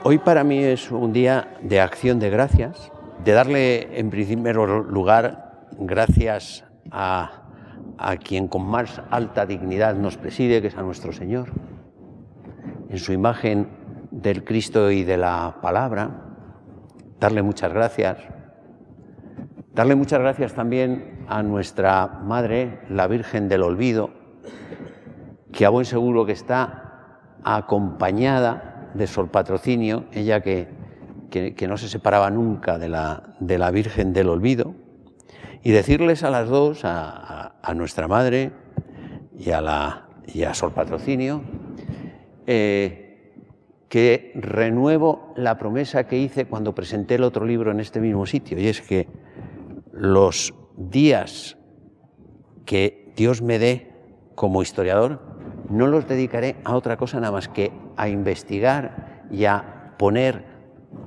Hoy para mí es un día de acción de gracias, de darle en primer lugar gracias a quien con más alta dignidad nos preside, que es a nuestro Señor, en su imagen del Cristo y de la Palabra. Darle muchas gracias también a nuestra Madre, la Virgen del Olvido, que a buen seguro que está acompañada de Sor Patrocinio, ella que no se separaba nunca de la Virgen del Olvido, y decirles a las dos, a nuestra Madre y a Sor Patrocinio, que renuevo la promesa que hice cuando presenté el otro libro en este mismo sitio, y es que los días que Dios me dé como historiador no los dedicaré a otra cosa nada más que a investigar y a poner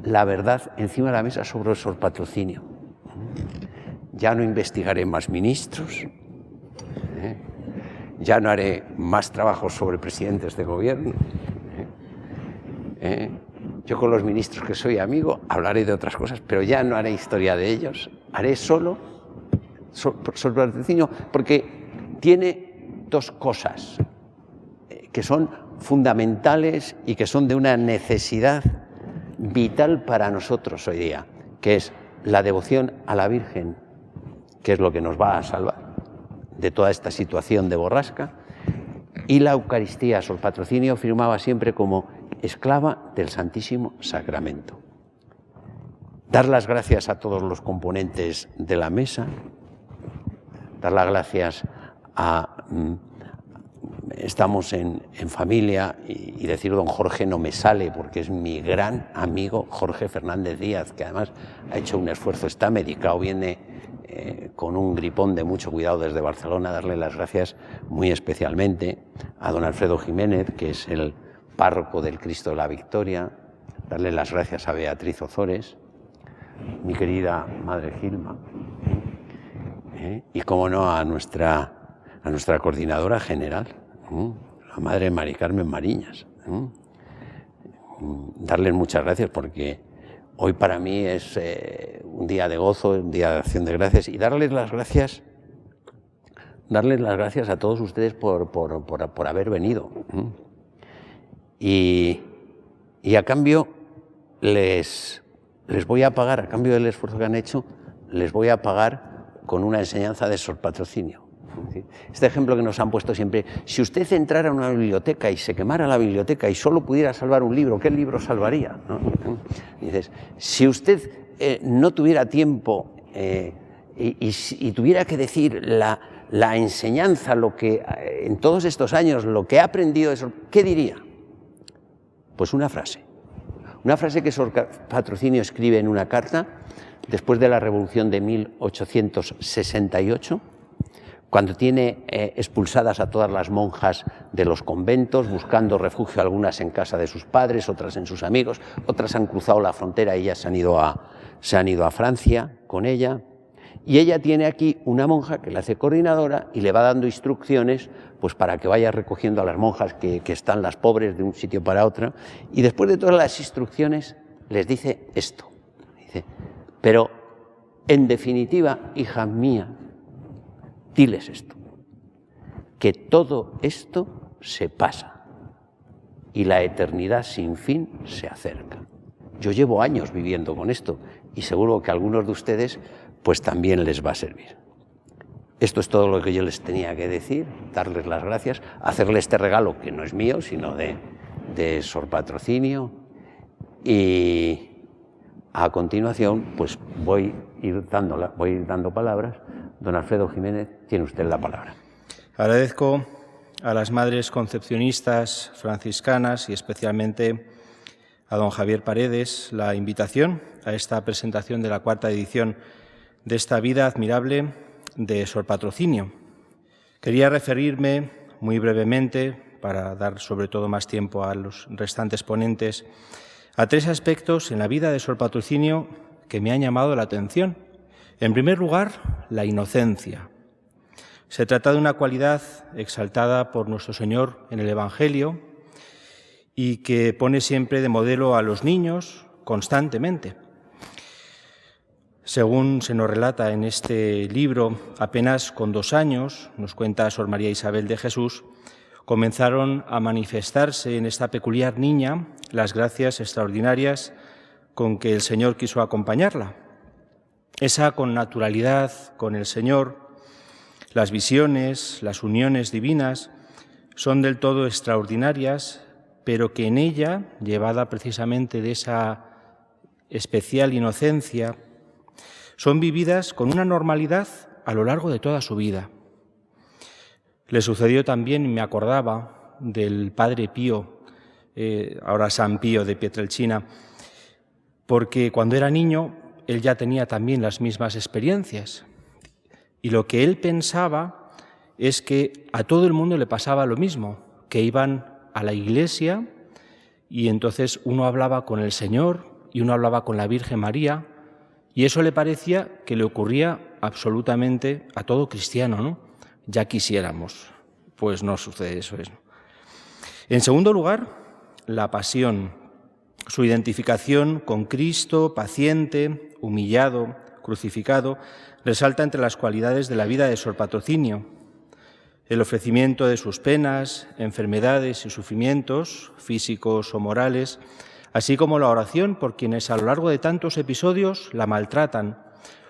la verdad encima de la mesa sobre Sor Patrocinio. Ya no investigaré más ministros, ya no haré más trabajos sobre presidentes de gobierno. Yo con los ministros que soy amigo hablaré de otras cosas, pero ya no haré historia de ellos. Haré solo Sor Patrocinio, porque tiene dos cosas que son fundamentales y que son de una necesidad vital para nosotros hoy día, que es la devoción a la Virgen, que es lo que nos va a salvar de toda esta situación de borrasca, y la Eucaristía. Sor Patrocinio firmaba siempre como esclava del Santísimo Sacramento. Dar las gracias a todos los componentes de la mesa, dar las gracias estamos en familia, y decir don Jorge no me sale porque es mi gran amigo Jorge Fernández Díaz, que además ha hecho un esfuerzo, está medicado, viene con un gripón de mucho cuidado desde Barcelona. Darle las gracias muy especialmente a don Alfredo Jiménez, que es el párroco del Cristo de la Victoria. Darle las gracias a Beatriz Ozores, mi querida Madre Gilma, y cómo no a nuestra coordinadora general, la Madre Mari Carmen Mariñas. Darles muchas gracias porque hoy para mí es un día de gozo, un día de acción de gracias, y darles las gracias a todos ustedes por haber venido. Y a cambio les voy a pagar, a cambio del esfuerzo que han hecho, les voy a pagar con una enseñanza de Sor Patrocinio. Este ejemplo que nos han puesto siempre: si usted entrara a una biblioteca y se quemara la biblioteca y solo pudiera salvar un libro, ¿qué libro salvaría? ¿No? Dices, si usted no tuviera tiempo y tuviera que decir la enseñanza, lo que en todos estos años, lo que ha aprendido, ¿qué diría? Pues una frase que Sor Patrocinio escribe en una carta después de la Revolución de 1868, cuando tiene expulsadas a todas las monjas de los conventos, buscando refugio, algunas en casa de sus padres, otras en sus amigos, otras han cruzado la frontera y ellas se han ido a Francia con ella. Y ella tiene aquí una monja que la hace coordinadora y le va dando instrucciones pues para que vaya recogiendo a las monjas que están, las pobres, de un sitio para otro. Y después de todas las instrucciones les dice esto. Dice, pero en definitiva, hija mía, diles esto, que todo esto se pasa y la eternidad sin fin se acerca. Yo llevo años viviendo con esto y seguro que a algunos de ustedes pues también les va a servir. Esto es todo lo que yo les tenía que decir, darles las gracias, hacerles este regalo que no es mío, sino de Sor Patrocinio, y a continuación pues voy a ir dando palabras. Don Alfredo Jiménez, tiene usted la palabra. Agradezco a las madres concepcionistas franciscanas y especialmente a don Javier Paredes la invitación a esta presentación de la cuarta edición de esta vida admirable de Sor Patrocinio. Quería referirme muy brevemente, para dar sobre todo más tiempo a los restantes ponentes, a tres aspectos en la vida de Sor Patrocinio que me han llamado la atención. En primer lugar, la inocencia. Se trata de una cualidad exaltada por nuestro Señor en el Evangelio y que pone siempre de modelo a los niños constantemente. Según se nos relata en este libro, apenas con 2 años, nos cuenta Sor María Isabel de Jesús, comenzaron a manifestarse en esta peculiar niña las gracias extraordinarias con que el Señor quiso acompañarla. Esa connaturalidad con el Señor, las visiones, las uniones divinas, son del todo extraordinarias, pero que en ella, llevada precisamente de esa especial inocencia, son vividas con una normalidad a lo largo de toda su vida. Le sucedió también, me acordaba, del Padre Pío, ahora San Pío de Pietrelcina, porque cuando era niño él ya tenía también las mismas experiencias. Y lo que él pensaba es que a todo el mundo le pasaba lo mismo, que iban a la iglesia y entonces uno hablaba con el Señor y uno hablaba con la Virgen María, y eso le parecía que le ocurría absolutamente a todo cristiano, ¿no? Ya quisiéramos, pues no sucede eso. En segundo lugar, la pasión, su identificación con Cristo, paciente, humillado, crucificado, resalta entre las cualidades de la vida de Sor Patrocinio. El ofrecimiento de sus penas, enfermedades y sufrimientos, físicos o morales, así como la oración por quienes a lo largo de tantos episodios la maltratan,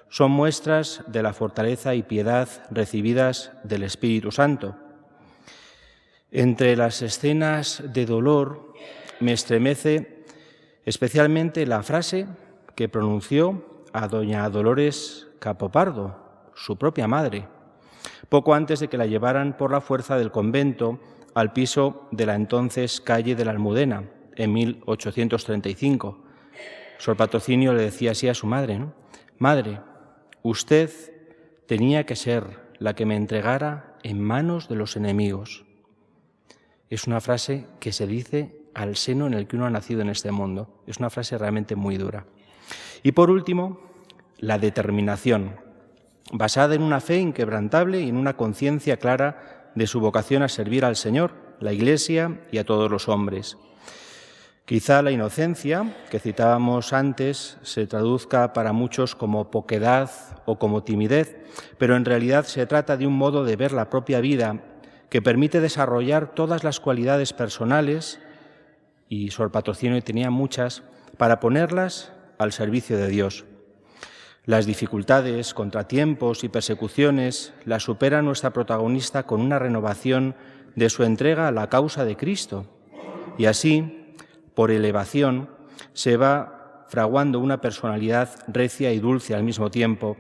son muestras de la fortaleza y piedad recibidas del Espíritu Santo. Entre las escenas de dolor me estremece especialmente la frase que pronunció a doña Dolores Capopardo, su propia madre, poco antes de que la llevaran por la fuerza del convento al piso de la entonces calle de la Almudena, en 1835. Sor Patrocinio le decía así a su madre, ¿no? Madre, usted tenía que ser la que me entregara en manos de los enemigos. Es una frase que se dice al seno en el que uno ha nacido en este mundo. Es una frase realmente muy dura. Y por último, la determinación, basada en una fe inquebrantable y en una conciencia clara de su vocación a servir al Señor, la Iglesia y a todos los hombres. Quizá la inocencia, que citábamos antes, se traduzca para muchos como poquedad o como timidez, pero en realidad se trata de un modo de ver la propia vida que permite desarrollar todas las cualidades personales, y Sor Patrocinio tenía muchas, para ponerlas al servicio de Dios. Las dificultades, contratiempos y persecuciones las supera nuestra protagonista con una renovación de su entrega a la causa de Cristo, y así, por elevación, se va fraguando una personalidad recia y dulce al mismo tiempo,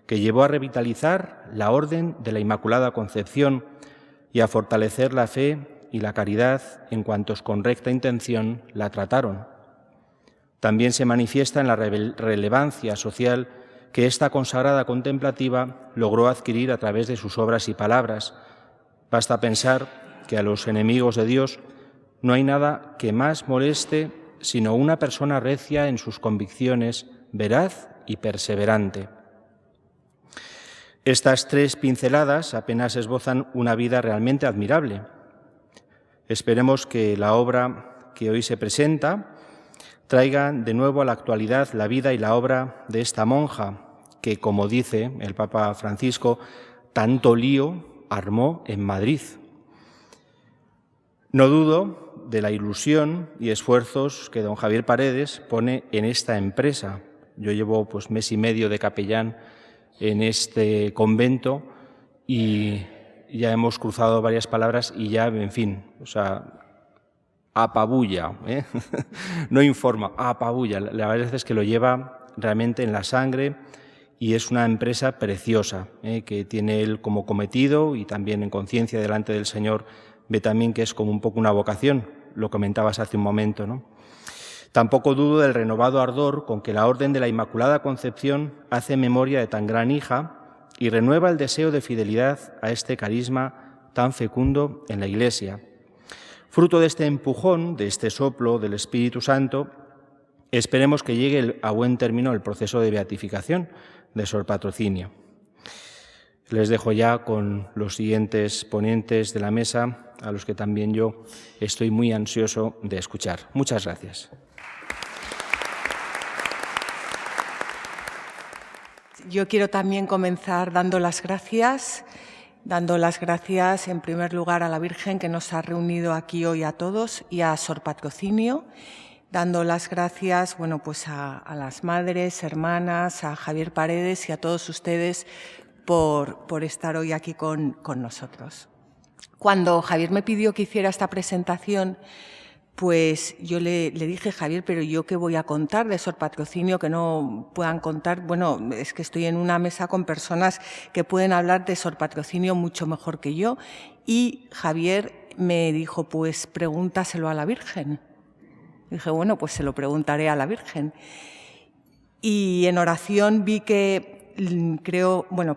que llevó a revitalizar la Orden de la Inmaculada Concepción y a fortalecer la fe y la caridad en cuantos con recta intención la trataron. También se manifiesta en la relevancia social que esta consagrada contemplativa logró adquirir a través de sus obras y palabras. Basta pensar que a los enemigos de Dios no hay nada que más moleste sino una persona recia en sus convicciones, veraz y perseverante. Estas 3 pinceladas apenas esbozan una vida realmente admirable. Esperemos que la obra que hoy se presenta traiga de nuevo a la actualidad la vida y la obra de esta monja que, como dice el Papa Francisco, tanto lío armó en Madrid. No dudo de la ilusión y esfuerzos que don Javier Paredes pone en esta empresa. Yo llevo mes y medio de capellán en este convento y ya hemos cruzado varias palabras y ya, en fin, apabulla, no informa, apabulla. La verdad es que lo lleva realmente en la sangre y es una empresa preciosa, que tiene él como cometido y también en conciencia delante del Señor ve también que es como un poco una vocación, lo comentabas hace un momento, ¿no? Tampoco dudo del renovado ardor con que la Orden de la Inmaculada Concepción hace memoria de tan gran hija y renueva el deseo de fidelidad a este carisma tan fecundo en la Iglesia. Fruto de este empujón, de este soplo del Espíritu Santo, esperemos que llegue a buen término el proceso de beatificación de Sor Patrocinio. Les dejo ya con los siguientes ponentes de la mesa, a los que también yo estoy muy ansioso de escuchar. Muchas gracias. Yo quiero también comenzar dando las gracias en primer lugar a la Virgen que nos ha reunido aquí hoy a todos y a Sor Patrocinio, dando las gracias pues a las madres, hermanas, a Javier Paredes y a todos ustedes por estar hoy aquí con nosotros. Cuando Javier me pidió que hiciera esta presentación, pues yo le dije, Javier, pero ¿yo qué voy a contar de Sor Patrocinio que no puedan contar? Bueno, es que estoy en una mesa con personas que pueden hablar de Sor Patrocinio mucho mejor que yo. Y Javier me dijo, pues pregúntaselo a la Virgen. Dije, bueno, pues se lo preguntaré a la Virgen. Y en oración vi que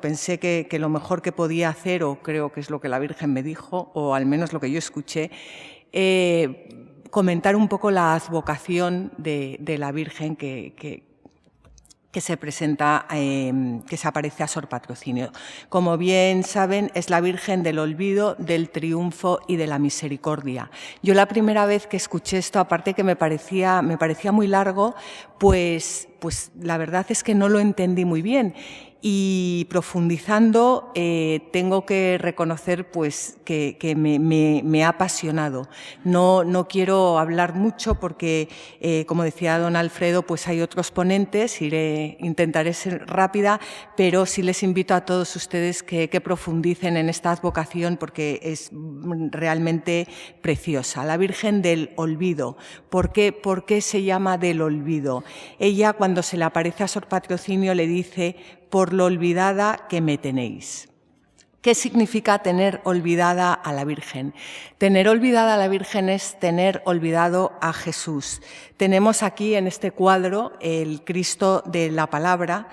pensé que lo mejor que podía hacer, o creo que es lo que la Virgen me dijo, o al menos lo que yo escuché, comentar un poco la advocación de la Virgen que se presenta, que se aparece a Sor Patrocinio. Como bien saben, es la Virgen del olvido, del triunfo y de la misericordia. Yo la primera vez que escuché esto, aparte que me parecía muy largo, pues la verdad es que no lo entendí muy bien. Y profundizando, tengo que reconocer pues, que me ha apasionado. No quiero hablar mucho porque, como decía don Alfredo, pues hay otros ponentes, intentaré ser rápida, pero sí les invito a todos ustedes que profundicen en esta advocación porque es realmente preciosa. La Virgen del Olvido. ¿Por qué se llama del olvido? Ella, cuando se le aparece a Sor Patrocinio, le dice: por lo olvidada que me tenéis. ¿Qué significa tener olvidada a la Virgen? Tener olvidada a la Virgen es tener olvidado a Jesús. Tenemos aquí en este cuadro el Cristo de la Palabra.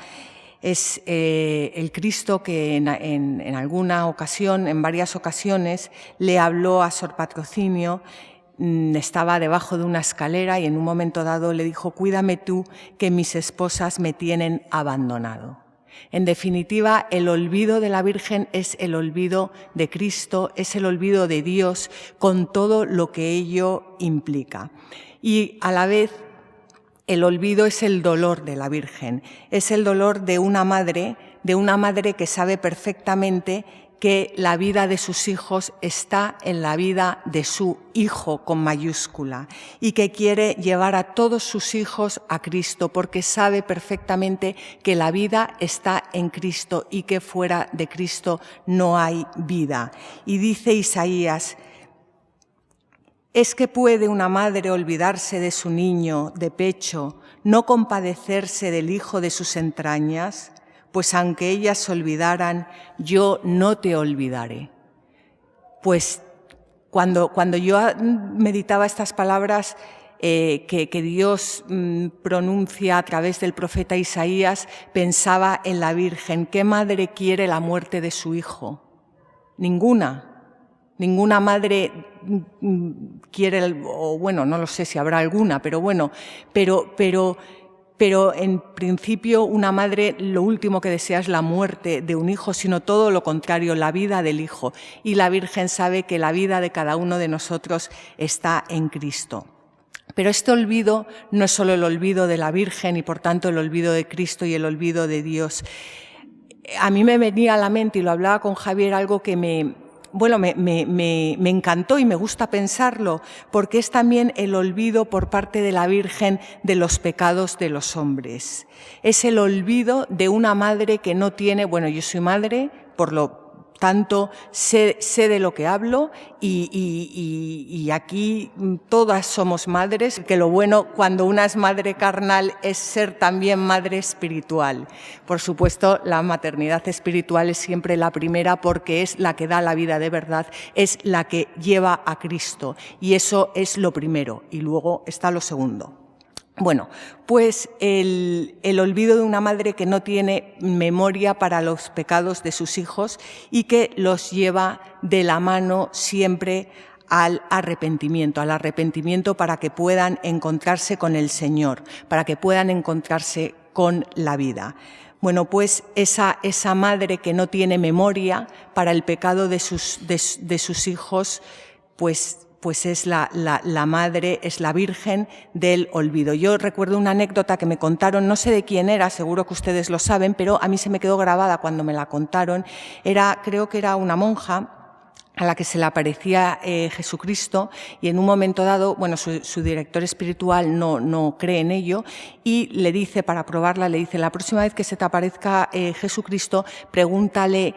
Es el Cristo que en alguna ocasión, en varias ocasiones, le habló a Sor Patrocinio. Estaba debajo de una escalera y en un momento dado le dijo: cuídame tú, que mis esposas me tienen abandonado. En definitiva, el olvido de la Virgen es el olvido de Cristo, es el olvido de Dios, con todo lo que ello implica. Y a la vez, el olvido es el dolor de la Virgen, es el dolor de una madre que sabe perfectamente que la vida de sus hijos está en la vida de su Hijo con mayúscula y que quiere llevar a todos sus hijos a Cristo porque sabe perfectamente que la vida está en Cristo y que fuera de Cristo no hay vida. Y dice Isaías: ¿es que puede una madre olvidarse de su niño de pecho, no compadecerse del hijo de sus entrañas? Pues aunque ellas se olvidaran, yo no te olvidaré. Pues cuando yo meditaba estas palabras que Dios pronuncia a través del profeta Isaías, pensaba en la Virgen. ¿Qué madre quiere la muerte de su hijo? Ninguna. Ninguna madre quiere, o bueno, no lo sé si habrá alguna, pero bueno, pero en principio una madre lo último que desea es la muerte de un hijo, sino todo lo contrario, la vida del hijo. Y la Virgen sabe que la vida de cada uno de nosotros está en Cristo. Pero este olvido no es solo el olvido de la Virgen y por tanto el olvido de Cristo y el olvido de Dios. A mí me venía a la mente, y lo hablaba con Javier, algo que me encantó y me gusta pensarlo, porque es también el olvido por parte de la Virgen de los pecados de los hombres. Es el olvido de una madre que no tiene, yo soy madre, por lo tanto sé de lo que hablo y aquí todas somos madres, que lo bueno cuando una es madre carnal es ser también madre espiritual. Por supuesto, la maternidad espiritual es siempre la primera porque es la que da la vida de verdad, es la que lleva a Cristo y eso es lo primero y luego está lo segundo. Bueno, pues el olvido de una madre que no tiene memoria para los pecados de sus hijos y que los lleva de la mano siempre al arrepentimiento para que puedan encontrarse con el Señor, para que puedan encontrarse con la vida. Bueno, pues esa madre que no tiene memoria para el pecado de sus hijos, pues es la madre, es la Virgen del olvido. Yo recuerdo una anécdota que me contaron, no sé de quién era, seguro que ustedes lo saben, pero a mí se me quedó grabada cuando me la contaron. Creo que era una monja a la que se le aparecía Jesucristo, y en un momento dado, bueno, su director espiritual no cree en ello, y le dice, para probarla, le dice: la próxima vez que se te aparezca Jesucristo, pregúntale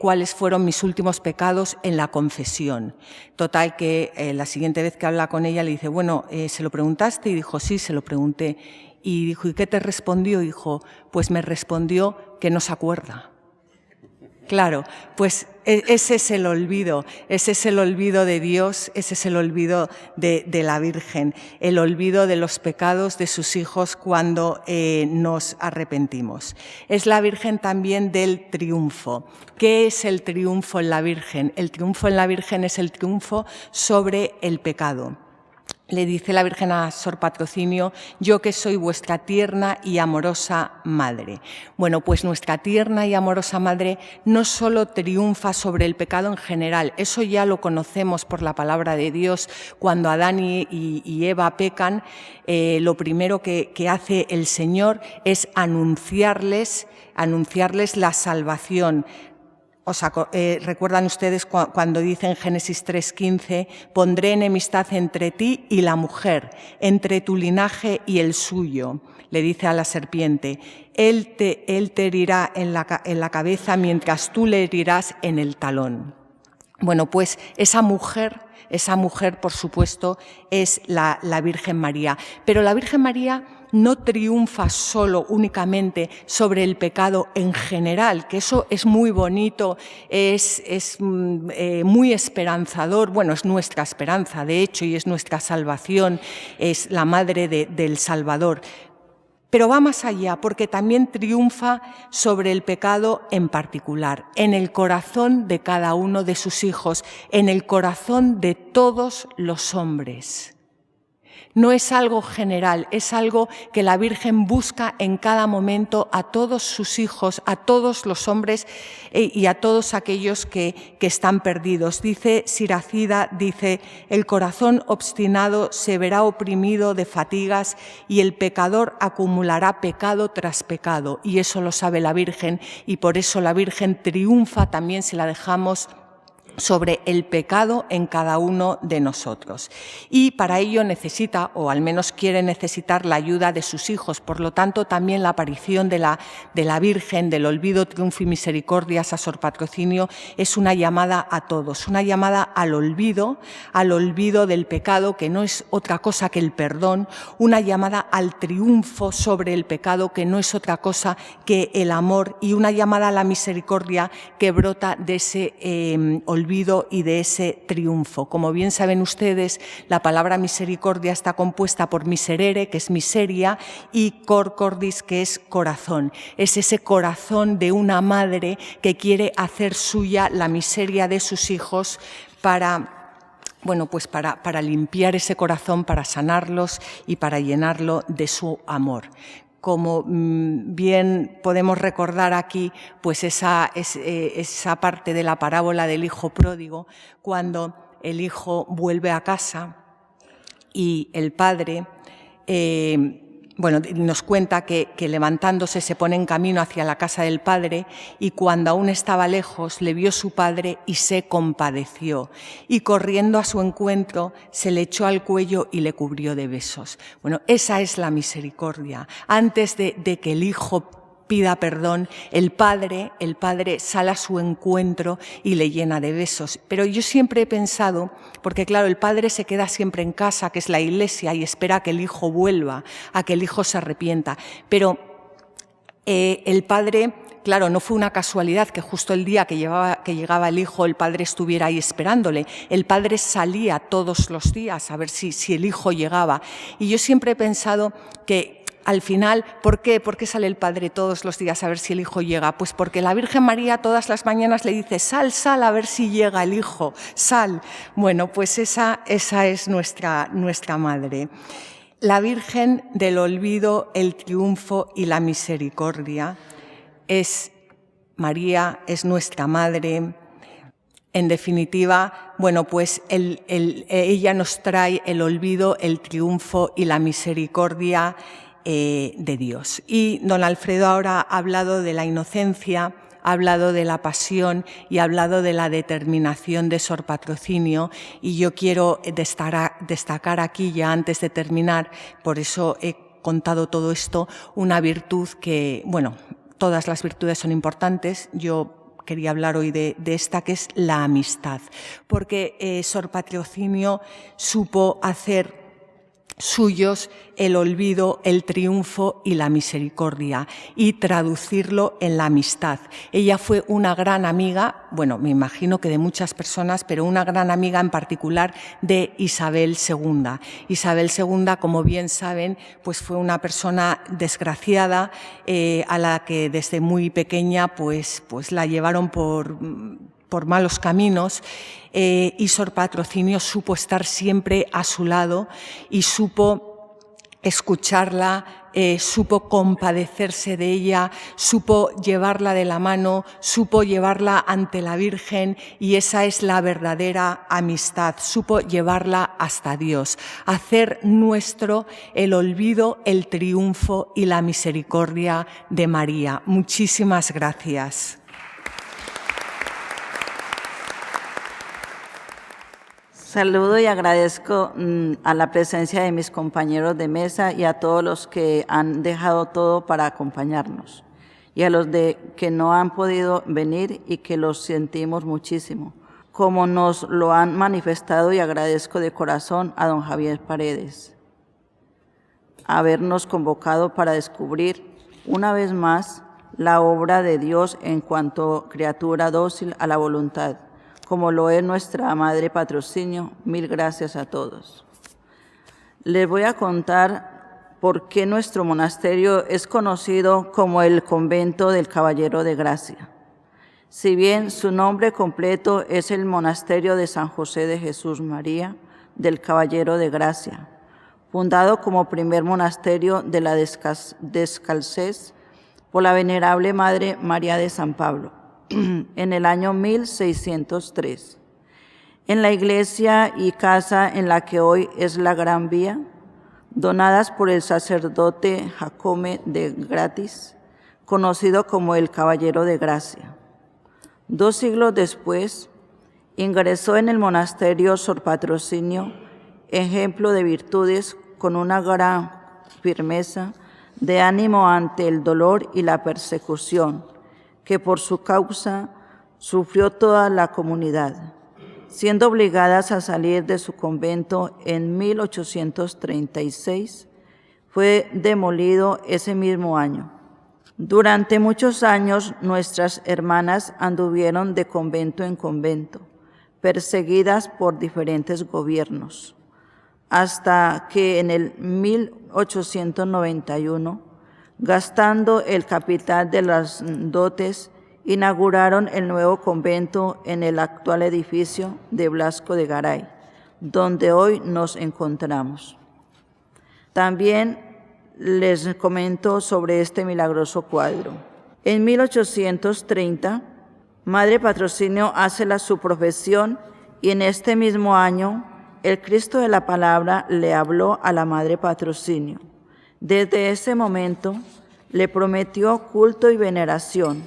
cuáles fueron mis últimos pecados en la confesión. Total, que la siguiente vez que habla con ella le dice: bueno, ¿se lo preguntaste? Y dijo: sí, se lo pregunté. Y dijo: ¿y qué te respondió? Dijo: pues me respondió que no se acuerda. Claro, pues ese es el olvido de Dios, ese es el olvido de la Virgen, el olvido de los pecados de sus hijos cuando nos arrepentimos. Es la Virgen también del triunfo. ¿Qué es el triunfo en la Virgen? El triunfo en la Virgen es el triunfo sobre el pecado. Le dice la Virgen a Sor Patrocinio: yo que soy vuestra tierna y amorosa madre. Bueno, pues nuestra tierna y amorosa madre no solo triunfa sobre el pecado en general, eso ya lo conocemos por la palabra de Dios. Cuando Adán y Eva pecan, lo primero que hace el Señor es anunciarles la salvación. ¿Recuerdan ustedes cuando dice en Génesis 3:15: pondré enemistad entre ti y la mujer, entre tu linaje y el suyo? Le dice a la serpiente: él te herirá en la cabeza, mientras tú le herirás en el talón. Bueno, pues esa mujer, por supuesto, es la Virgen María. Pero la Virgen María no triunfa únicamente sobre el pecado en general, que eso es muy bonito, es muy esperanzador. Bueno, es nuestra esperanza, de hecho, y es nuestra salvación, es la madre del Salvador. Pero va más allá, porque también triunfa sobre el pecado en particular, en el corazón de cada uno de sus hijos, en el corazón de todos los hombres. No es algo general, es algo que la Virgen busca en cada momento a todos sus hijos, a todos los hombres y a todos aquellos que están perdidos. Dice Siracida, el corazón obstinado se verá oprimido de fatigas y el pecador acumulará pecado tras pecado. Y eso lo sabe la Virgen, y por eso la Virgen triunfa también si la dejamos sobre el pecado en cada uno de nosotros. Y para ello necesita, o al menos quiere necesitar, la ayuda de sus hijos. Por lo tanto, también la aparición de la Virgen, del olvido, triunfo y misericordias a Sor Patrocinio, es una llamada a todos, una llamada al olvido del pecado, que no es otra cosa que el perdón, una llamada al triunfo sobre el pecado, que no es otra cosa que el amor, y una llamada a la misericordia que brota de ese olvido y de ese triunfo. Como bien saben ustedes, la palabra misericordia está compuesta por miserere, que es miseria, y cor cordis, que es corazón. Es ese corazón de una madre que quiere hacer suya la miseria de sus hijos para limpiar ese corazón, para sanarlos y para llenarlo de su amor. Como bien podemos recordar aquí, pues esa parte de la parábola del hijo pródigo, cuando el hijo vuelve a casa y el padre nos cuenta que levantándose se pone en camino hacia la casa del padre, y cuando aún estaba lejos le vio su padre y se compadeció, y corriendo a su encuentro se le echó al cuello y le cubrió de besos. Bueno, esa es la misericordia. Antes de que el hijo pida perdón, el padre sale a su encuentro y le llena de besos. Pero yo siempre he pensado, porque claro, el padre se queda siempre en casa, que es la iglesia, y espera a que el hijo vuelva, a que el hijo se arrepienta. Pero el padre, claro, no fue una casualidad que justo el día que llegaba el hijo, el padre estuviera ahí esperándole. El padre salía todos los días a ver si el hijo llegaba. Y yo siempre he pensado que al final, ¿por qué sale el padre todos los días a ver si el hijo llega? Pues porque la Virgen María todas las mañanas le dice: sal, sal, a ver si llega el hijo, sal. Bueno, pues esa es nuestra madre. La Virgen del olvido, el triunfo y la misericordia María es nuestra Madre. En definitiva, bueno, pues ella nos trae el olvido, el triunfo y la misericordia de Dios. Y don Alfredo ahora ha hablado de la inocencia, ha hablado de la pasión y ha hablado de la determinación de Sor Patrocinio, y yo quiero destacar aquí, ya antes de terminar, por eso he contado todo esto, una virtud que, bueno, todas las virtudes son importantes, yo quería hablar hoy de esta, que es la amistad, porque Sor Patrocinio supo hacer suyos el olvido, el triunfo y la misericordia, y traducirlo en la amistad. Ella fue una gran amiga, bueno, me imagino que de muchas personas, pero una gran amiga en particular de Isabel II. Isabel II, como bien saben, pues fue una persona desgraciada, a la que desde muy pequeña pues la llevaron por malos caminos, y Sor Patrocinio supo estar siempre a su lado y supo escucharla, supo compadecerse de ella, supo llevarla de la mano, supo llevarla ante la Virgen, y esa es la verdadera amistad, supo llevarla hasta Dios, hacer nuestro el olvido, el triunfo y la misericordia de María. Muchísimas gracias. Saludo y agradezco a la presencia de mis compañeros de mesa y a todos los que han dejado todo para acompañarnos, y a los que no han podido venir y que los sentimos muchísimo, como nos lo han manifestado, y agradezco de corazón a don Javier Paredes habernos convocado para descubrir una vez más la obra de Dios en cuanto criatura dócil a la voluntad, como lo es nuestra Madre Patrocinio. Mil gracias a todos. Les voy a contar por qué nuestro monasterio es conocido como el Convento del Caballero de Gracia. Si bien su nombre completo es el Monasterio de San José de Jesús María del Caballero de Gracia, fundado como primer monasterio de la Descalcés por la Venerable Madre María de San Pablo, en el año 1603. En la iglesia y casa en la que hoy es la Gran Vía, donadas por el sacerdote Jacome de Gratis, conocido como el Caballero de Gracia. 2 siglos después, ingresó en el monasterio Sor Patrocinio, ejemplo de virtudes, con una gran firmeza de ánimo ante el dolor y la persecución, que por su causa sufrió toda la comunidad, siendo obligadas a salir de su convento en 1836, fue demolido ese mismo año. Durante muchos años nuestras hermanas anduvieron de convento en convento, perseguidas por diferentes gobiernos, hasta que en el 1891, gastando el capital de las dotes, inauguraron el nuevo convento en el actual edificio de Blasco de Garay, donde hoy nos encontramos. También les comento sobre este milagroso cuadro. En 1830, Madre Patrocinio hace su profesión, y en este mismo año el Cristo de la Palabra le habló a la Madre Patrocinio. Desde ese momento le prometió culto y veneración,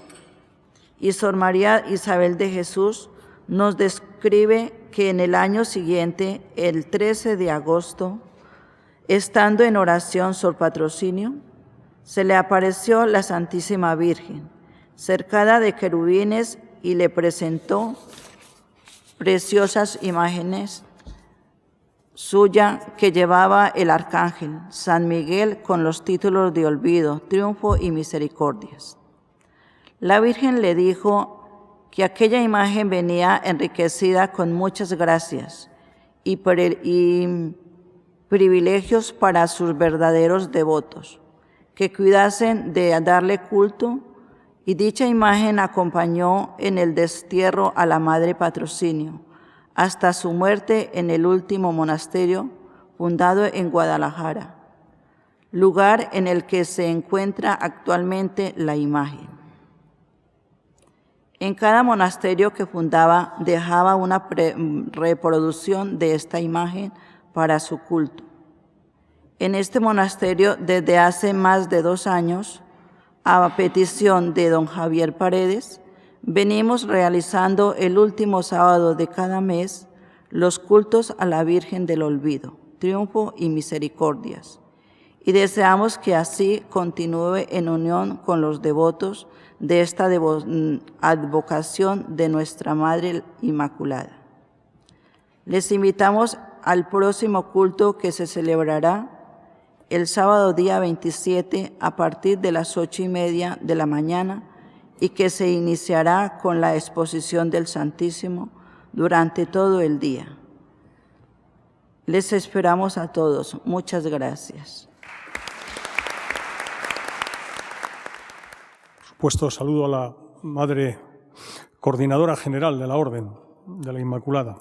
y Sor María Isabel de Jesús nos describe que en el año siguiente, el 13 de agosto, estando en oración Sor Patrocinio, se le apareció la Santísima Virgen, cercada de querubines, y le presentó preciosas imágenes suya que llevaba el arcángel San Miguel con los títulos de olvido, triunfo y misericordias. La Virgen le dijo que aquella imagen venía enriquecida con muchas gracias y privilegios para sus verdaderos devotos, que cuidasen de darle culto, y dicha imagen acompañó en el destierro a la Madre Patrocinio, hasta su muerte en el último monasterio fundado en Guadalajara, lugar en el que se encuentra actualmente la imagen. En cada monasterio que fundaba dejaba una reproducción de esta imagen para su culto. En este monasterio, desde hace más de 2 años, a petición de don Javier Paredes, venimos realizando el último sábado de cada mes los cultos a la Virgen del Olvido, Triunfo y Misericordias, y deseamos que así continúe en unión con los devotos de esta advocación de nuestra Madre Inmaculada. Les invitamos al próximo culto que se celebrará el sábado día 27 a partir de las 8:30 de la mañana y que se iniciará con la exposición del Santísimo durante todo el día. Les esperamos a todos. Muchas gracias. Por supuesto, saludo a la Madre Coordinadora General de la Orden de la Inmaculada,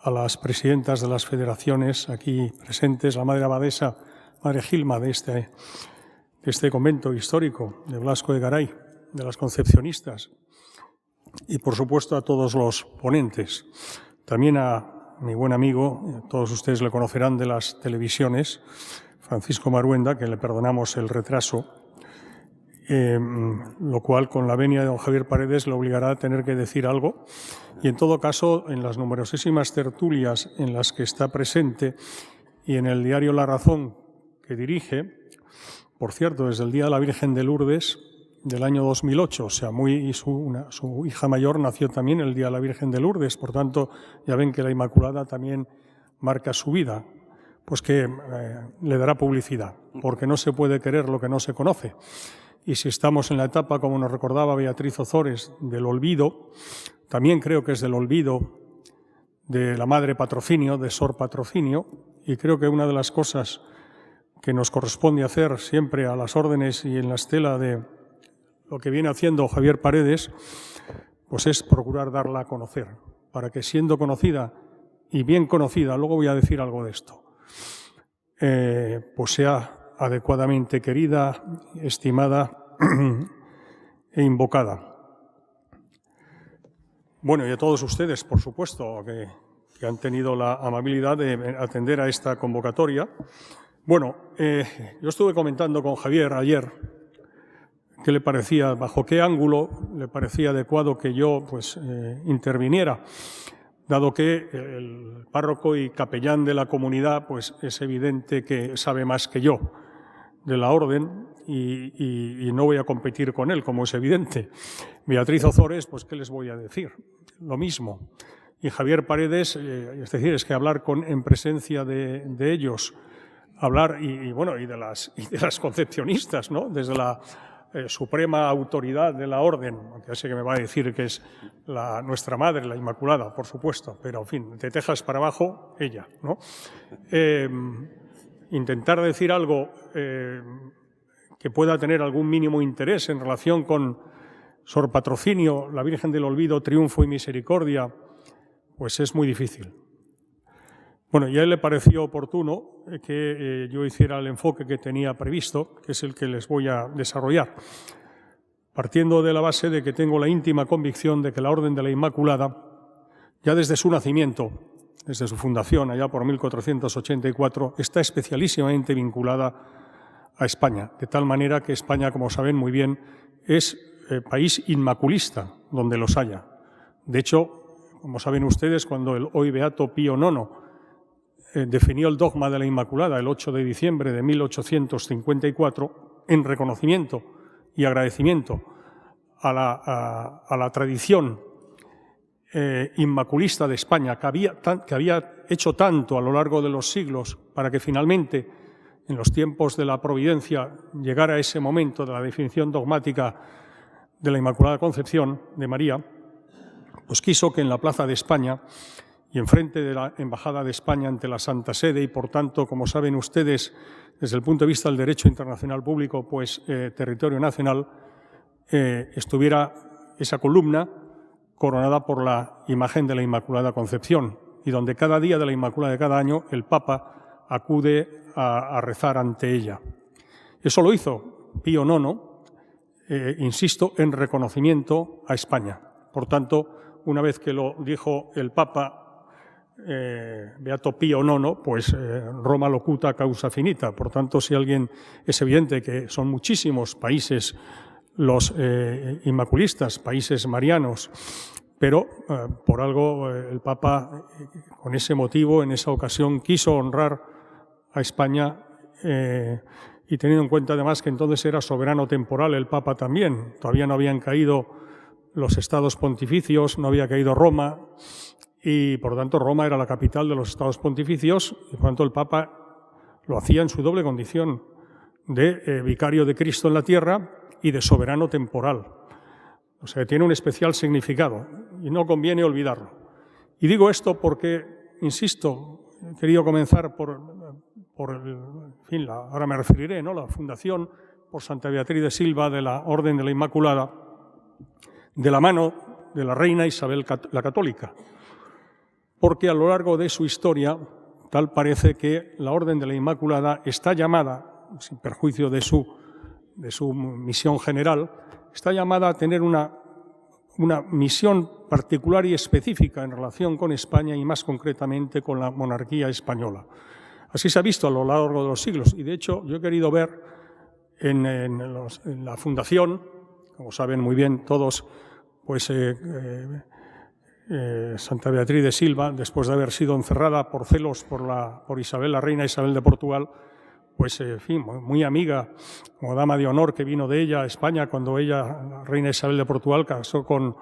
a las presidentas de las federaciones aquí presentes, la Madre Abadesa, Madre Gilma de este convento histórico de Blasco de Garay, de las Concepcionistas, y por supuesto a todos los ponentes. También a mi buen amigo, todos ustedes le conocerán de las televisiones, Francisco Maruenda, que le perdonamos el retraso, lo cual con la venia de don Javier Paredes le obligará a tener que decir algo, y en todo caso en las numerosísimas tertulias en las que está presente y en el diario La Razón que dirige, por cierto, desde el Día de la Virgen de Lourdes del año 2008, o sea, su hija mayor nació también el Día de la Virgen de Lourdes, por tanto, ya ven que la Inmaculada también marca su vida, pues que le dará publicidad, porque no se puede querer lo que no se conoce. Y si estamos en la etapa, como nos recordaba Beatriz Ozores, del olvido, también creo que es del olvido de la Madre Patrocinio, de Sor Patrocinio, y creo que una de las cosas que nos corresponde hacer siempre a las órdenes y en la estela de lo que viene haciendo Javier Paredes, pues es procurar darla a conocer, para que siendo conocida y bien conocida, luego voy a decir algo de esto, pues sea adecuadamente querida, estimada e invocada. Bueno, y a todos ustedes, por supuesto, que han tenido la amabilidad de atender a esta convocatoria. Bueno, yo estuve comentando con Javier ayer qué le parecía, bajo qué ángulo le parecía adecuado que yo interviniera, dado que el párroco y capellán de la comunidad pues es evidente que sabe más que yo de la orden y no voy a competir con él, como es evidente. Beatriz Ozores, pues ¿qué les voy a decir? Lo mismo. Y Javier Paredes, es decir, es que hablar en presencia de ellos, hablar y de las concepcionistas, ¿no? Desde la suprema autoridad de la orden, aunque ya sé que me va a decir que es nuestra Madre, la Inmaculada, por supuesto, pero en fin, de Texas para abajo, ella, ¿no? Intentar decir algo que pueda tener algún mínimo interés en relación con Sor Patrocinio, la Virgen del Olvido, Triunfo y Misericordia, pues es muy difícil. Bueno, y a él le pareció oportuno que yo hiciera el enfoque que tenía previsto, que es el que les voy a desarrollar, partiendo de la base de que tengo la íntima convicción de que la Orden de la Inmaculada, ya desde su nacimiento, desde su fundación, allá por 1484, está especialísimamente vinculada a España, de tal manera que España, como saben muy bien, es país inmaculista, donde los haya. De hecho, como saben ustedes, cuando el hoy beato Pío IX definió el dogma de la Inmaculada el 8 de diciembre de 1854, en reconocimiento y agradecimiento a la tradición inmaculista de España, que había hecho tanto a lo largo de los siglos para que finalmente, en los tiempos de la providencia, llegara ese momento de la definición dogmática de la Inmaculada Concepción de María, pues quiso que en la Plaza de España y enfrente de la Embajada de España ante la Santa Sede, y por tanto, como saben ustedes, desde el punto de vista del derecho internacional público, pues territorio nacional, estuviera esa columna coronada por la imagen de la Inmaculada Concepción, y donde cada día de la Inmaculada de cada año el Papa acude a rezar ante ella. Eso lo hizo Pío IX insisto, en reconocimiento a España. Por tanto, una vez que lo dijo el Papa Beato Pío IX, pues Roma locuta causa finita. Por tanto, si alguien, es evidente que son muchísimos países los inmaculistas, países marianos, pero por algo el Papa, con ese motivo, en esa ocasión, quiso honrar a España y teniendo en cuenta además que entonces era soberano temporal el Papa también. Todavía no habían caído los estados pontificios, no había caído Roma, y por lo tanto Roma era la capital de los estados pontificios, y por lo tanto el Papa lo hacía en su doble condición de vicario de Cristo en la tierra y de soberano temporal. O sea, tiene un especial significado y no conviene olvidarlo. Y digo esto porque, insisto, he querido comenzar por en fin, ahora me referiré, ¿no?, la fundación por Santa Beatriz de Silva de la Orden de la Inmaculada, de la mano de la reina Isabel la Católica, porque a lo largo de su historia, tal parece que la Orden de la Inmaculada está llamada, sin perjuicio de su misión general, está llamada a tener una misión particular y específica en relación con España y más concretamente con la monarquía española. Así se ha visto a lo largo de los siglos y de hecho yo he querido ver en la fundación, como saben muy bien todos, pues Santa Beatriz de Silva, después de haber sido encerrada por celos por Isabel, la reina Isabel de Portugal, pues en fin, muy amiga, como dama de honor que vino de ella a España cuando ella, la reina Isabel de Portugal, casó con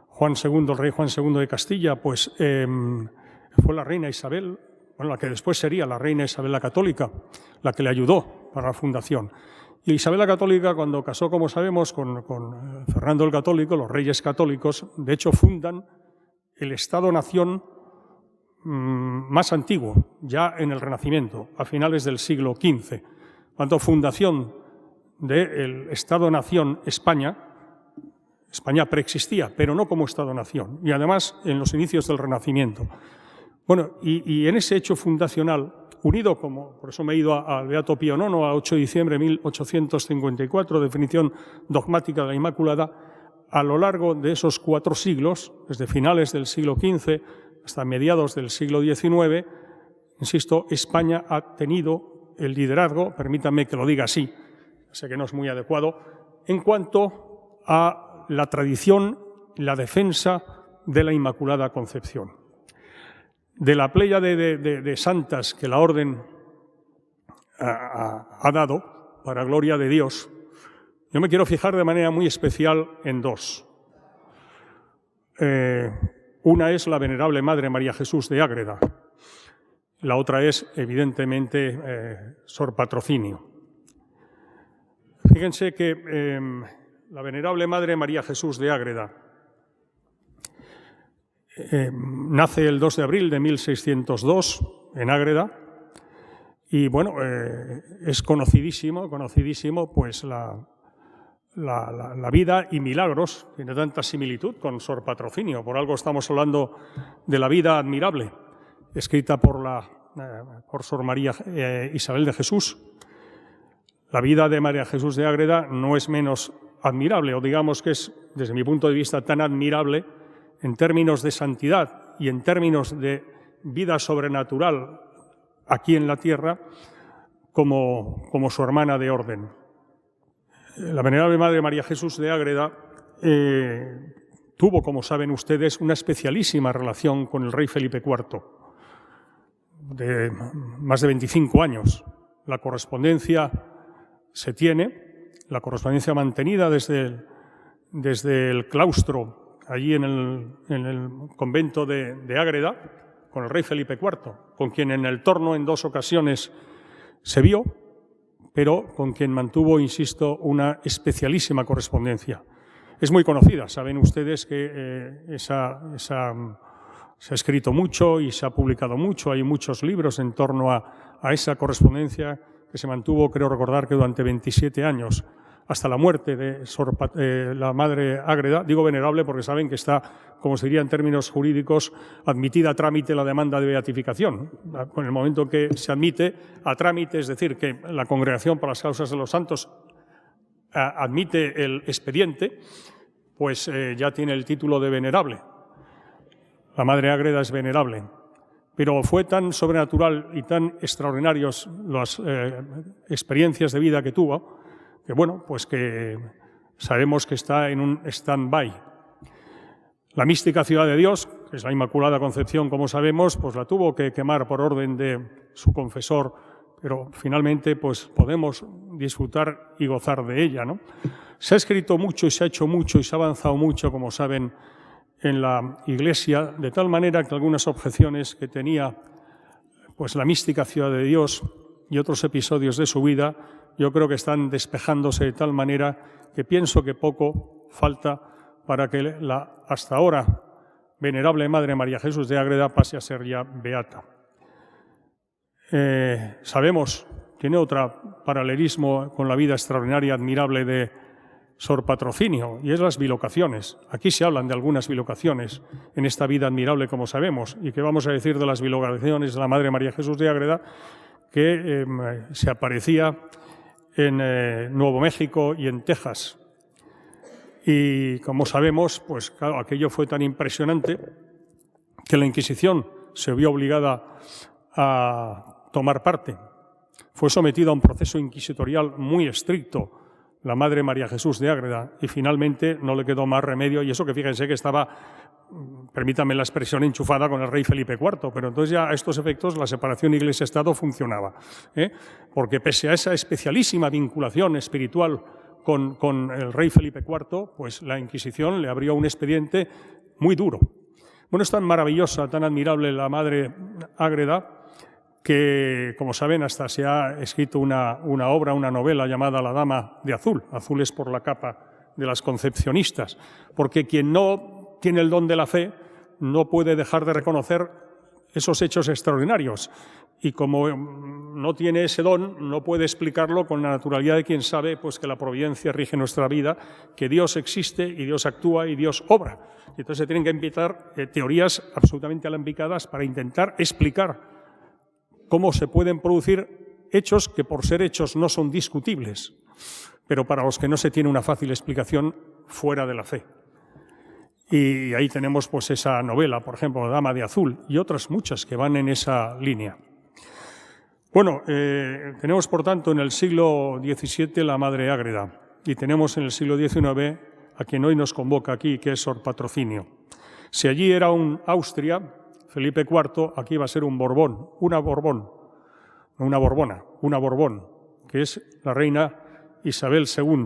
Juan II, el rey Juan II de Castilla, pues fue la reina Isabel, bueno, la que después sería la reina Isabel la Católica, la que le ayudó para la fundación. Y Isabel la Católica, cuando casó, como sabemos, con Fernando el Católico, los reyes católicos, de hecho fundan el Estado-Nación más antiguo, ya en el Renacimiento, a finales del siglo XV. Cuando fundación del Estado-Nación España preexistía, pero no como Estado-Nación, y además en los inicios del Renacimiento. Bueno, y en ese hecho fundacional, unido, por eso me he ido al Beato Pío IX, a 8 de diciembre de 1854, definición dogmática de la Inmaculada, a lo largo de esos 4 siglos, desde finales del siglo XV hasta mediados del siglo XIX, insisto, España ha tenido el liderazgo, permítanme que lo diga así, sé que no es muy adecuado, en cuanto a la tradición, la defensa de la Inmaculada Concepción. De la pléyade de santas que la Orden ha dado, para gloria de Dios, yo me quiero fijar de manera muy especial en 2. Una es la Venerable Madre María Jesús de Ágreda. La otra es, evidentemente, Sor Patrocinio. Fíjense que la Venerable Madre María Jesús de Ágreda nace el 2 de abril de 1602 en Ágreda y, bueno, es conocidísimo pues la vida y milagros, tiene tanta similitud con Sor Patrocinio, por algo estamos hablando de la vida admirable, escrita por Sor María Isabel de Jesús. La vida de María Jesús de Ágreda no es menos admirable, o digamos que es, desde mi punto de vista, tan admirable en términos de santidad y en términos de vida sobrenatural aquí en la tierra como su hermana de orden. La Venerable Madre María Jesús de Ágreda tuvo, como saben ustedes, una especialísima relación con el rey Felipe IV, de más de 25 años. La correspondencia se tiene, la correspondencia mantenida desde el claustro, allí en el convento de Ágreda, con el rey Felipe IV, con quien en el Torno en 2 ocasiones se vio, pero con quien mantuvo, insisto, una especialísima correspondencia. Es muy conocida, saben ustedes que se ha escrito mucho y se ha publicado mucho, hay muchos libros en torno a esa correspondencia que se mantuvo, creo recordar, que durante 27 años, hasta la muerte de la Madre Ágreda. Digo venerable porque saben que está, como se diría en términos jurídicos, admitida a trámite la demanda de beatificación. En el momento que se admite a trámite, es decir, que la Congregación para las Causas de los Santos admite el expediente, pues ya tiene el título de venerable. La Madre Ágreda es venerable. Pero fue tan sobrenatural y tan extraordinarios las experiencias de vida que tuvo, que bueno, pues que sabemos que está en un stand-by. La mística Ciudad de Dios, que es la Inmaculada Concepción, como sabemos, pues la tuvo que quemar por orden de su confesor, pero finalmente pues podemos disfrutar y gozar de ella, ¿no? Se ha escrito mucho y se ha hecho mucho y se ha avanzado mucho, como saben, en la Iglesia, de tal manera que algunas objeciones que tenía pues la mística Ciudad de Dios y otros episodios de su vida, yo creo que están despejándose de tal manera que pienso que poco falta para que la hasta ahora venerable Madre María Jesús de Ágreda pase a ser ya beata. Sabemos, tiene otro paralelismo con la vida extraordinaria, admirable de Sor Patrocinio, y es las bilocaciones. Aquí se hablan de algunas bilocaciones en esta vida admirable, como sabemos, y que vamos a decir de las bilocaciones de la Madre María Jesús de Ágreda, que se aparecía en Nuevo México y en Texas. Y como sabemos, pues claro, aquello fue tan impresionante que la Inquisición se vio obligada a tomar parte. Fue sometida a un proceso inquisitorial muy estricto la Madre María Jesús de Ágreda, y finalmente no le quedó más remedio, y eso que fíjense que estaba, permítanme la expresión, enchufada con el rey Felipe IV, pero entonces ya a estos efectos la separación Iglesia-Estado funcionaba, porque pese a esa especialísima vinculación espiritual con el rey Felipe IV, pues la Inquisición le abrió un expediente muy duro. Bueno, es tan maravillosa, tan admirable la Madre Ágreda, que, como saben, hasta se ha escrito una obra, una novela llamada La Dama de Azul. Azul es por la capa de las concepcionistas, porque quien no tiene el don de la fe no puede dejar de reconocer esos hechos extraordinarios. Y como no tiene ese don, no puede explicarlo con la naturalidad de quien sabe pues, que la providencia rige nuestra vida, que Dios existe y Dios actúa y Dios obra. Y entonces se tienen que inventar teorías absolutamente alambicadas para intentar explicar cómo se pueden producir hechos que por ser hechos no son discutibles, pero para los que no se tiene una fácil explicación fuera de la fe. Y ahí tenemos pues esa novela, por ejemplo, La Dama de Azul, y otras muchas que van en esa línea. Bueno, tenemos por tanto en el siglo XVII la Madre Ágreda, y tenemos en el siglo XIX a quien hoy nos convoca aquí, que es Sor Patrocinio. Si allí era un Austria, Felipe IV, aquí va a ser un Borbón, una Borbón, que es la reina Isabel II.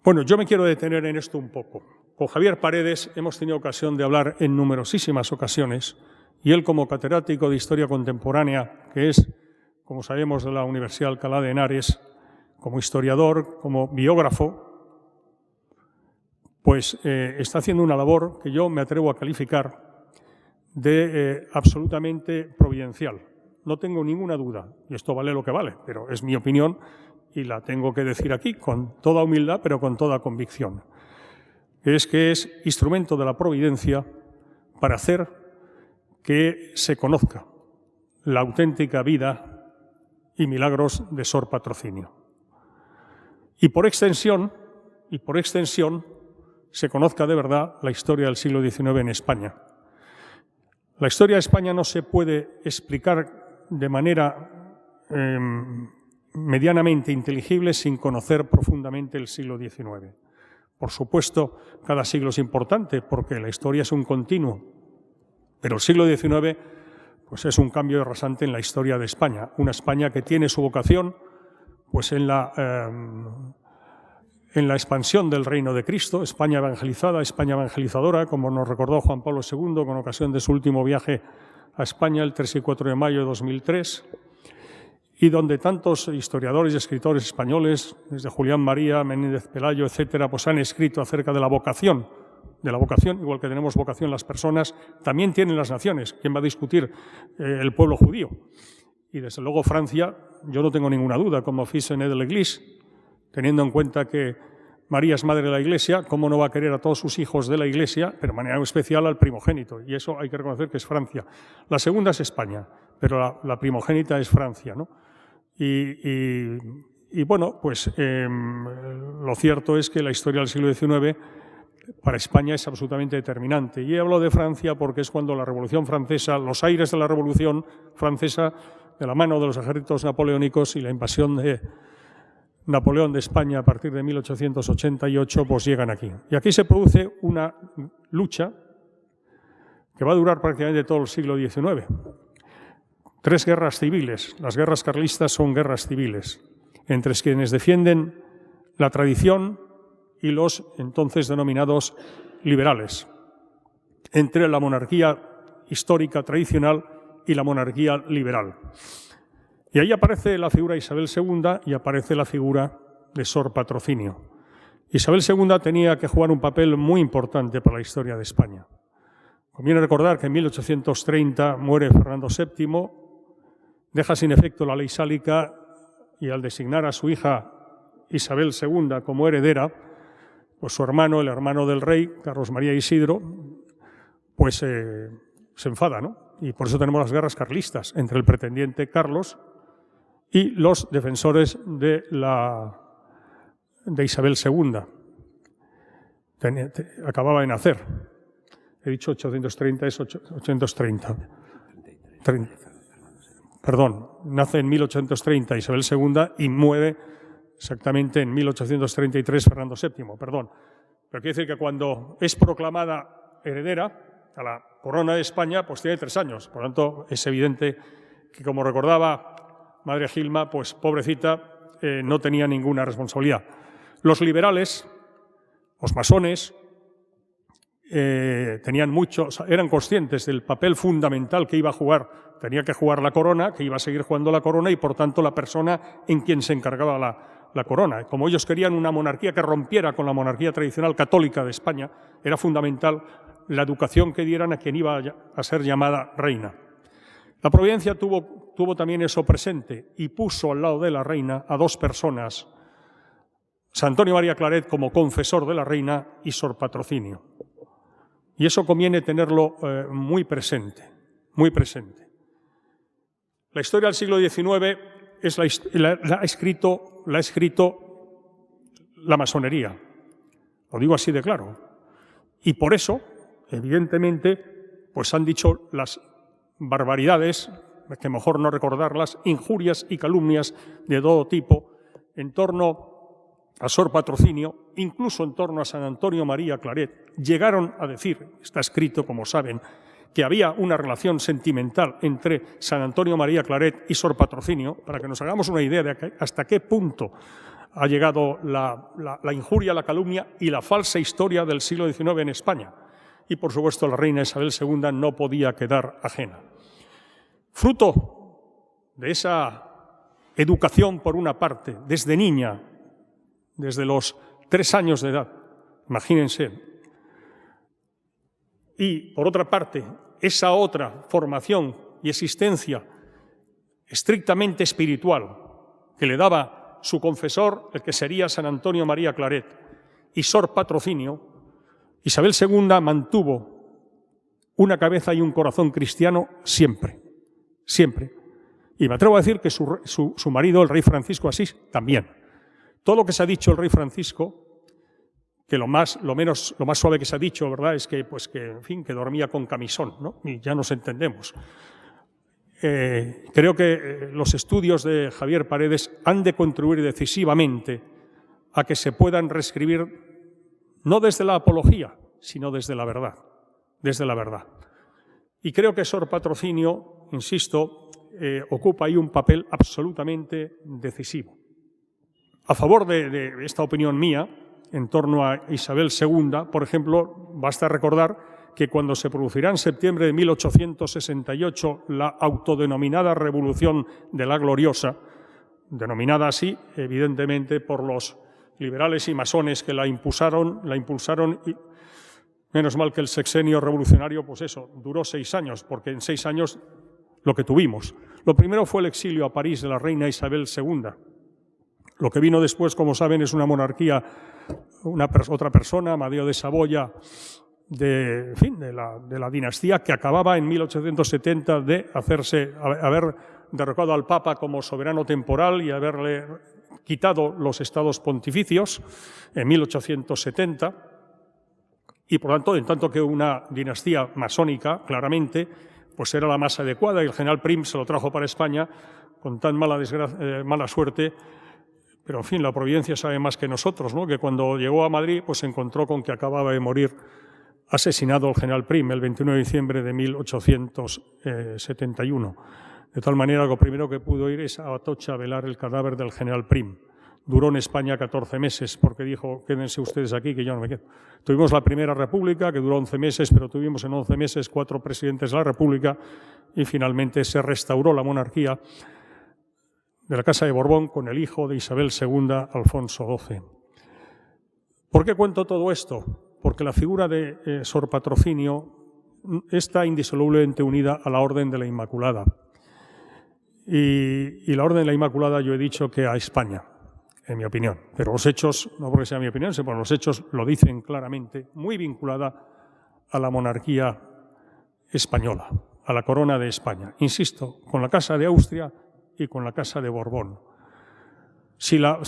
Bueno, yo me quiero detener en esto un poco. Con Javier Paredes hemos tenido ocasión de hablar en numerosísimas ocasiones, y él como catedrático de Historia Contemporánea, que es, como sabemos, de la Universidad de Alcalá de Henares, como historiador, como biógrafo, pues está haciendo una labor que yo me atrevo a calificar de absolutamente providencial. No tengo ninguna duda, y esto vale lo que vale, pero es mi opinión y la tengo que decir aquí con toda humildad, pero con toda convicción. Es que es instrumento de la providencia para hacer que se conozca la auténtica vida y milagros de Sor Patrocinio. Y por extensión, se conozca de verdad la historia del siglo XIX en España. La historia de España no se puede explicar de manera medianamente inteligible sin conocer profundamente el siglo XIX. Por supuesto, cada siglo es importante porque la historia es un continuo, pero el siglo XIX pues es un cambio rasante en la historia de España, una España que tiene su vocación pues en la expansión del reino de Cristo, España evangelizada, España evangelizadora, como nos recordó Juan Pablo II con ocasión de su último viaje a España el 3 y 4 de mayo de 2003, y donde tantos historiadores y escritores españoles, desde Julián María, Menéndez Pelayo, etcétera, pues han escrito acerca de la vocación, igual que tenemos vocación las personas, también tienen las naciones. ¿Quién va a discutir el pueblo judío? Y desde luego Francia, yo no tengo ninguna duda, como fils aîné de l'Église, teniendo en cuenta que María es madre de la Iglesia, ¿cómo no va a querer a todos sus hijos de la Iglesia, pero de manera especial al primogénito? Y eso hay que reconocer que es Francia. La segunda es España, pero la primogénita es Francia, ¿no? Y Y bueno, pues lo cierto es que la historia del siglo XIX para España es absolutamente determinante. Y hablo de Francia porque es cuando la Revolución Francesa, los aires de la Revolución Francesa, de la mano de los ejércitos napoleónicos y la invasión de Napoleón de España a partir de 1888, pues llegan aquí. Y aquí se produce una lucha que va a durar prácticamente todo el siglo XIX. 3 guerras civiles. Las guerras carlistas son guerras civiles, entre quienes defienden la tradición y los entonces denominados liberales, entre la monarquía histórica tradicional y la monarquía liberal. Y ahí aparece la figura de Isabel II y aparece la figura de Sor Patrocinio. Isabel II tenía que jugar un papel muy importante para la historia de España. Conviene recordar que en 1830 muere Fernando VII, deja sin efecto la ley sálica y al designar a su hija Isabel II como heredera, pues su hermano, el hermano del rey, Carlos María Isidro, pues se enfada, ¿no? Y por eso tenemos las guerras carlistas entre el pretendiente Carlos y los defensores de Isabel II. Acababa de nacer. He dicho 830, es 830. Perdón, nace en 1830 Isabel II y muere exactamente en 1833 Fernando VII, perdón. Pero quiere decir que cuando es proclamada heredera a la corona de España, pues tiene 3 años. Por lo tanto, es evidente que, como recordaba Madre Gilma, pues pobrecita, no tenía ninguna responsabilidad. Los liberales, los masones, eran conscientes del papel fundamental que iba a jugar. Tenía que jugar la corona, que iba a seguir jugando la corona y, por tanto, la persona en quien se encargaba la corona. Como ellos querían una monarquía que rompiera con la monarquía tradicional católica de España, era fundamental la educación que dieran a quien iba a ser llamada reina. La Providencia tuvo también eso presente y puso al lado de la reina a 2 personas, San Antonio María Claret como confesor de la reina y Sor Patrocinio. Y eso conviene tenerlo muy presente, muy presente. La historia del siglo XIX la ha escrito la masonería. Lo digo así de claro. Y por eso, evidentemente, pues han dicho las barbaridades, que mejor no recordarlas, injurias y calumnias de todo tipo en torno a Sor Patrocinio, incluso en torno a San Antonio María Claret. Llegaron a decir, está escrito, como saben, que había una relación sentimental entre San Antonio María Claret y Sor Patrocinio, para que nos hagamos una idea de hasta qué punto ha llegado la injuria, la calumnia y la falsa historia del siglo XIX en España. Y, por supuesto, la reina Isabel II no podía quedar ajena. Fruto de esa educación, por una parte, desde niña, desde los 3 años de edad, imagínense, y, por otra parte, esa otra formación y existencia estrictamente espiritual que le daba su confesor, el que sería San Antonio María Claret, y Sor Patrocinio, Isabel II mantuvo una cabeza y un corazón cristiano siempre, siempre. Y me atrevo a decir que su marido, el rey Francisco de Asís, también. Todo lo que se ha dicho el rey Francisco, que lo más suave que se ha dicho, ¿verdad?, es que dormía con camisón, ¿no? Y ya nos entendemos. Creo que los estudios de Javier Paredes han de contribuir decisivamente a que se puedan reescribir no desde la apología, sino desde la verdad, Y creo que Sor Patrocinio, insisto, ocupa ahí un papel absolutamente decisivo. A favor de esta opinión mía, en torno a Isabel II, por ejemplo, basta recordar que cuando se producirá en septiembre de 1868 la autodenominada Revolución de la Gloriosa, denominada así, evidentemente, por los liberales y masones que la impulsaron, y menos mal que el sexenio revolucionario, pues eso, duró 6 años, porque en 6 años lo que tuvimos. Lo primero fue el exilio a París de la reina Isabel II. Lo que vino después, como saben, es una monarquía, otra persona, Amadeo de Saboya, de la dinastía que acababa en 1870 de haber derrocado al Papa como soberano temporal y haberle quitado los estados pontificios en 1870 y, por tanto, en tanto que una dinastía masónica, claramente, pues era la más adecuada, y el general Prim se lo trajo para España con tan mala suerte. Pero, en fin, la providencia sabe más que nosotros, ¿no? Que cuando llegó a Madrid pues se encontró con que acababa de morir asesinado el general Prim el 21 de diciembre de 1871. De tal manera que lo primero que pudo ir es a Atocha a velar el cadáver del general Prim. Duró en España 14 meses porque dijo, quédense ustedes aquí que yo no me quedo. Tuvimos la Primera República, que duró 11 meses, pero tuvimos en 11 meses 4 presidentes de la República y finalmente se restauró la monarquía de la Casa de Borbón con el hijo de Isabel II, Alfonso XII. ¿Por qué cuento todo esto? Porque la figura de Sor Patrocinio está indisolublemente unida a la Orden de la Inmaculada. Y la Orden de la Inmaculada yo he dicho que a España, en mi opinión. Pero los hechos, no porque sea mi opinión, sino porque los hechos lo dicen claramente, muy vinculada a la monarquía española, a la corona de España. Insisto, con la Casa de Austria y con la Casa de Borbón. Si la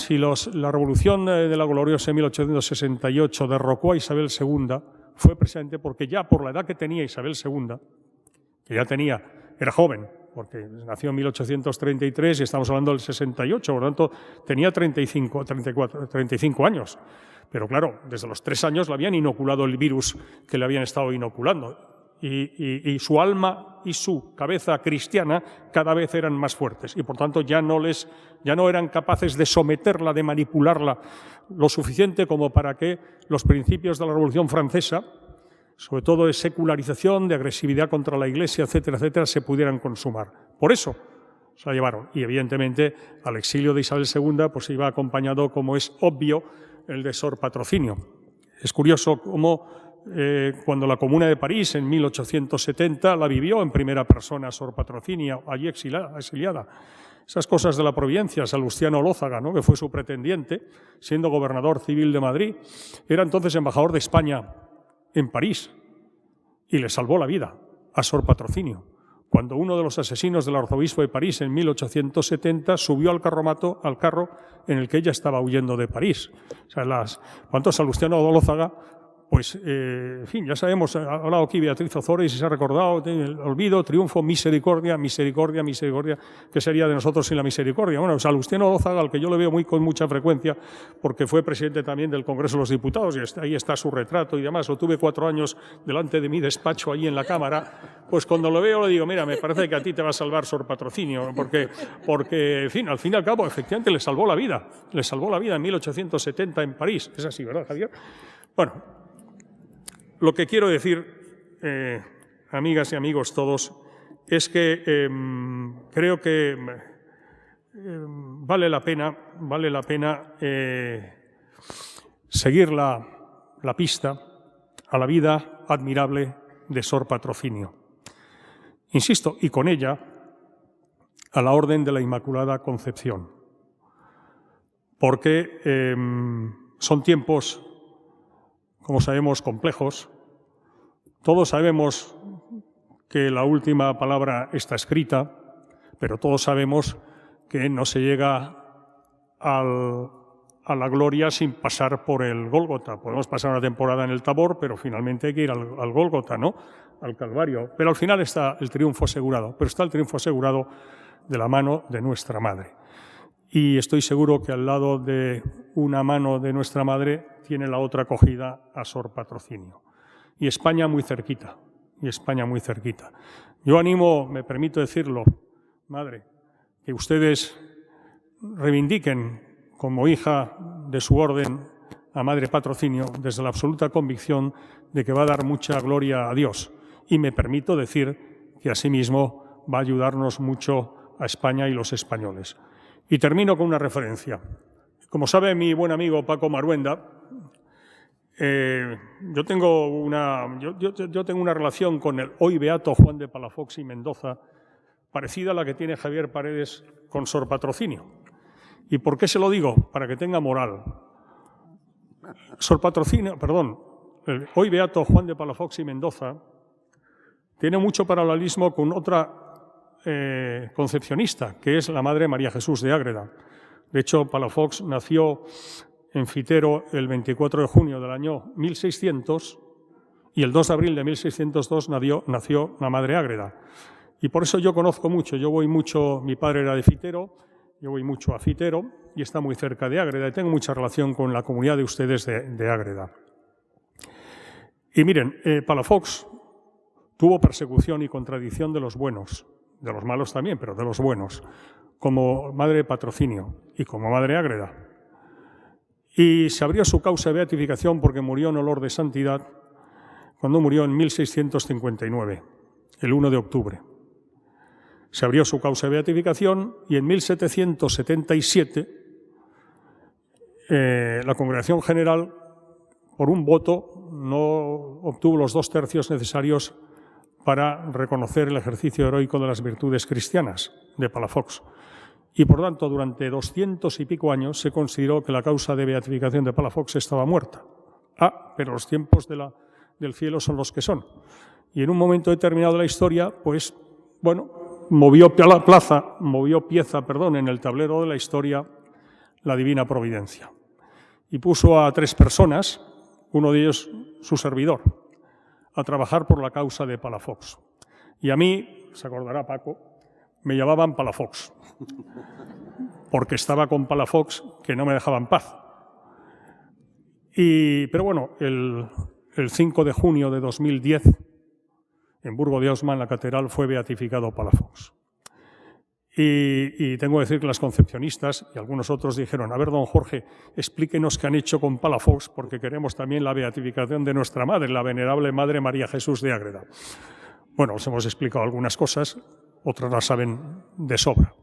revolución de la gloriosa en 1868 derrocó a Isabel II, fue precisamente porque ya por la edad que tenía Isabel II, que ya era joven, porque nació en 1833 y estamos hablando del 68, por lo tanto tenía 35 años. Pero claro, desde los 3 años le habían inoculado el virus que le habían estado inoculando. Y su alma y su cabeza cristiana cada vez eran más fuertes y por tanto ya no eran capaces de someterla, de manipularla lo suficiente como para que los principios de la Revolución Francesa, sobre todo de secularización, de agresividad contra la Iglesia, etcétera, etcétera, se pudieran consumar. Por eso se la llevaron y evidentemente al exilio de Isabel II pues iba acompañado, como es obvio, el de Sor Patrocinio. Es curioso cómo cuando la Comuna de París en 1870 la vivió en primera persona Sor Patrocinio, allí exiliada. Esas cosas de la providencia, Salustiano Olózaga, ¿no?, que fue su pretendiente, siendo gobernador civil de Madrid, era entonces embajador de España en París y le salvó la vida a Sor Patrocinio, cuando uno de los asesinos del arzobispo de París en 1870 subió al carro en el que ella estaba huyendo de París. O sea, cuanto Salustiano Olózaga, pues, en fin, ya sabemos, ha hablado aquí Beatriz Ozores y se ha recordado el olvido, triunfo, misericordia, misericordia, misericordia. ¿Qué sería de nosotros sin la misericordia? Bueno, Salustiano Olózaga, al que yo le veo con mucha frecuencia, porque fue presidente también del Congreso de los Diputados, y ahí está su retrato y demás, lo tuve 4 años delante de mi despacho ahí en la Cámara, pues cuando lo veo le digo, mira, me parece que a ti te va a salvar Sor Patrocinio, porque en fin, al fin y al cabo, efectivamente le salvó la vida en 1870 en París. Es así, ¿verdad, Javier? Bueno, lo que quiero decir, amigas y amigos todos, es que creo que vale la pena seguir la pista a la vida admirable de Sor Patrocinio. Insisto, y con ella a la Orden de la Inmaculada Concepción, porque son tiempos, como sabemos, complejos. Todos sabemos que la última palabra está escrita, pero todos sabemos que no se llega a la gloria sin pasar por el Gólgota. Podemos pasar una temporada en el Tabor, pero finalmente hay que ir al Gólgota, ¿no?, al Calvario. Pero al final está el triunfo asegurado, pero está el triunfo asegurado de la mano de nuestra Madre. Y estoy seguro que al lado de una mano de nuestra Madre tiene la otra acogida a Sor Patrocinio. Y España muy cerquita, Yo animo, me permito decirlo, Madre, que ustedes reivindiquen como hija de su orden a Madre Patrocinio desde la absoluta convicción de que va a dar mucha gloria a Dios. Y me permito decir que asimismo va a ayudarnos mucho a España y los españoles. Y termino con una referencia. Como sabe mi buen amigo Paco Maruenda, yo tengo una relación con el hoy beato Juan de Palafox y Mendoza parecida a la que tiene Javier Paredes con Sor Patrocinio. ¿Y por qué se lo digo? Para que tenga moral. Sor Patrocinio, el hoy beato Juan de Palafox y Mendoza tiene mucho paralelismo con otra concepcionista, que es la Madre María Jesús de Ágreda. De hecho, Palafox nació en Fitero el 24 de junio del año 1600 y el 2 de abril de 1602 nació la Madre Ágreda. Y por eso yo conozco mucho, mi padre era de Fitero, yo voy mucho a Fitero y está muy cerca de Ágreda y tengo mucha relación con la comunidad de ustedes de Ágreda. Y miren, Palafox tuvo persecución y contradicción de los buenos, de los malos también, pero de los buenos, como madre Patrocinio y como Madre Ágreda. Y se abrió su causa de beatificación porque murió en olor de santidad cuando murió en 1659, el 1 de octubre. Se abrió su causa de beatificación y en 1777 la Congregación General, por un voto, no obtuvo los 2 tercios necesarios para reconocer el ejercicio heroico de las virtudes cristianas de Palafox. Y por tanto, durante 200 y pico años se consideró que la causa de beatificación de Palafox estaba muerta. Pero los tiempos del cielo son los que son. Y en un momento determinado de la historia, pues, bueno, movió pieza en el tablero de la historia la divina providencia. Y puso a 3 personas, uno de ellos su servidor, a trabajar por la causa de Palafox. Y a mí, se acordará Paco, me llamaban Palafox, porque estaba con Palafox que no me dejaba en paz. Pero bueno, el 5 de junio de 2010, en Burgo de Osma, en la catedral, fue beatificado Palafox. Y tengo que decir que las concepcionistas y algunos otros dijeron: a ver, don Jorge, explíquenos qué han hecho con Palafox, porque queremos también la beatificación de nuestra madre, la venerable Madre María Jesús de Ágreda. Bueno, os hemos explicado algunas cosas, otras las saben de sobra.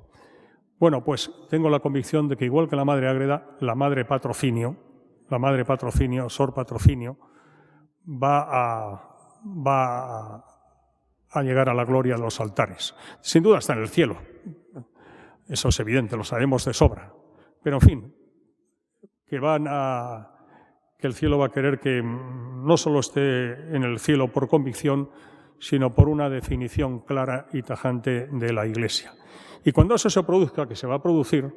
Bueno, pues tengo la convicción de que igual que la Madre Ágreda, la Madre Patrocinio, Sor Patrocinio, va a llegar a la gloria de los altares. Sin duda está en el cielo, eso es evidente, lo sabemos de sobra. Pero en fin, que el cielo va a querer que no solo esté en el cielo por convicción, sino por una definición clara y tajante de la Iglesia. Y cuando eso se produzca, que se va a producir,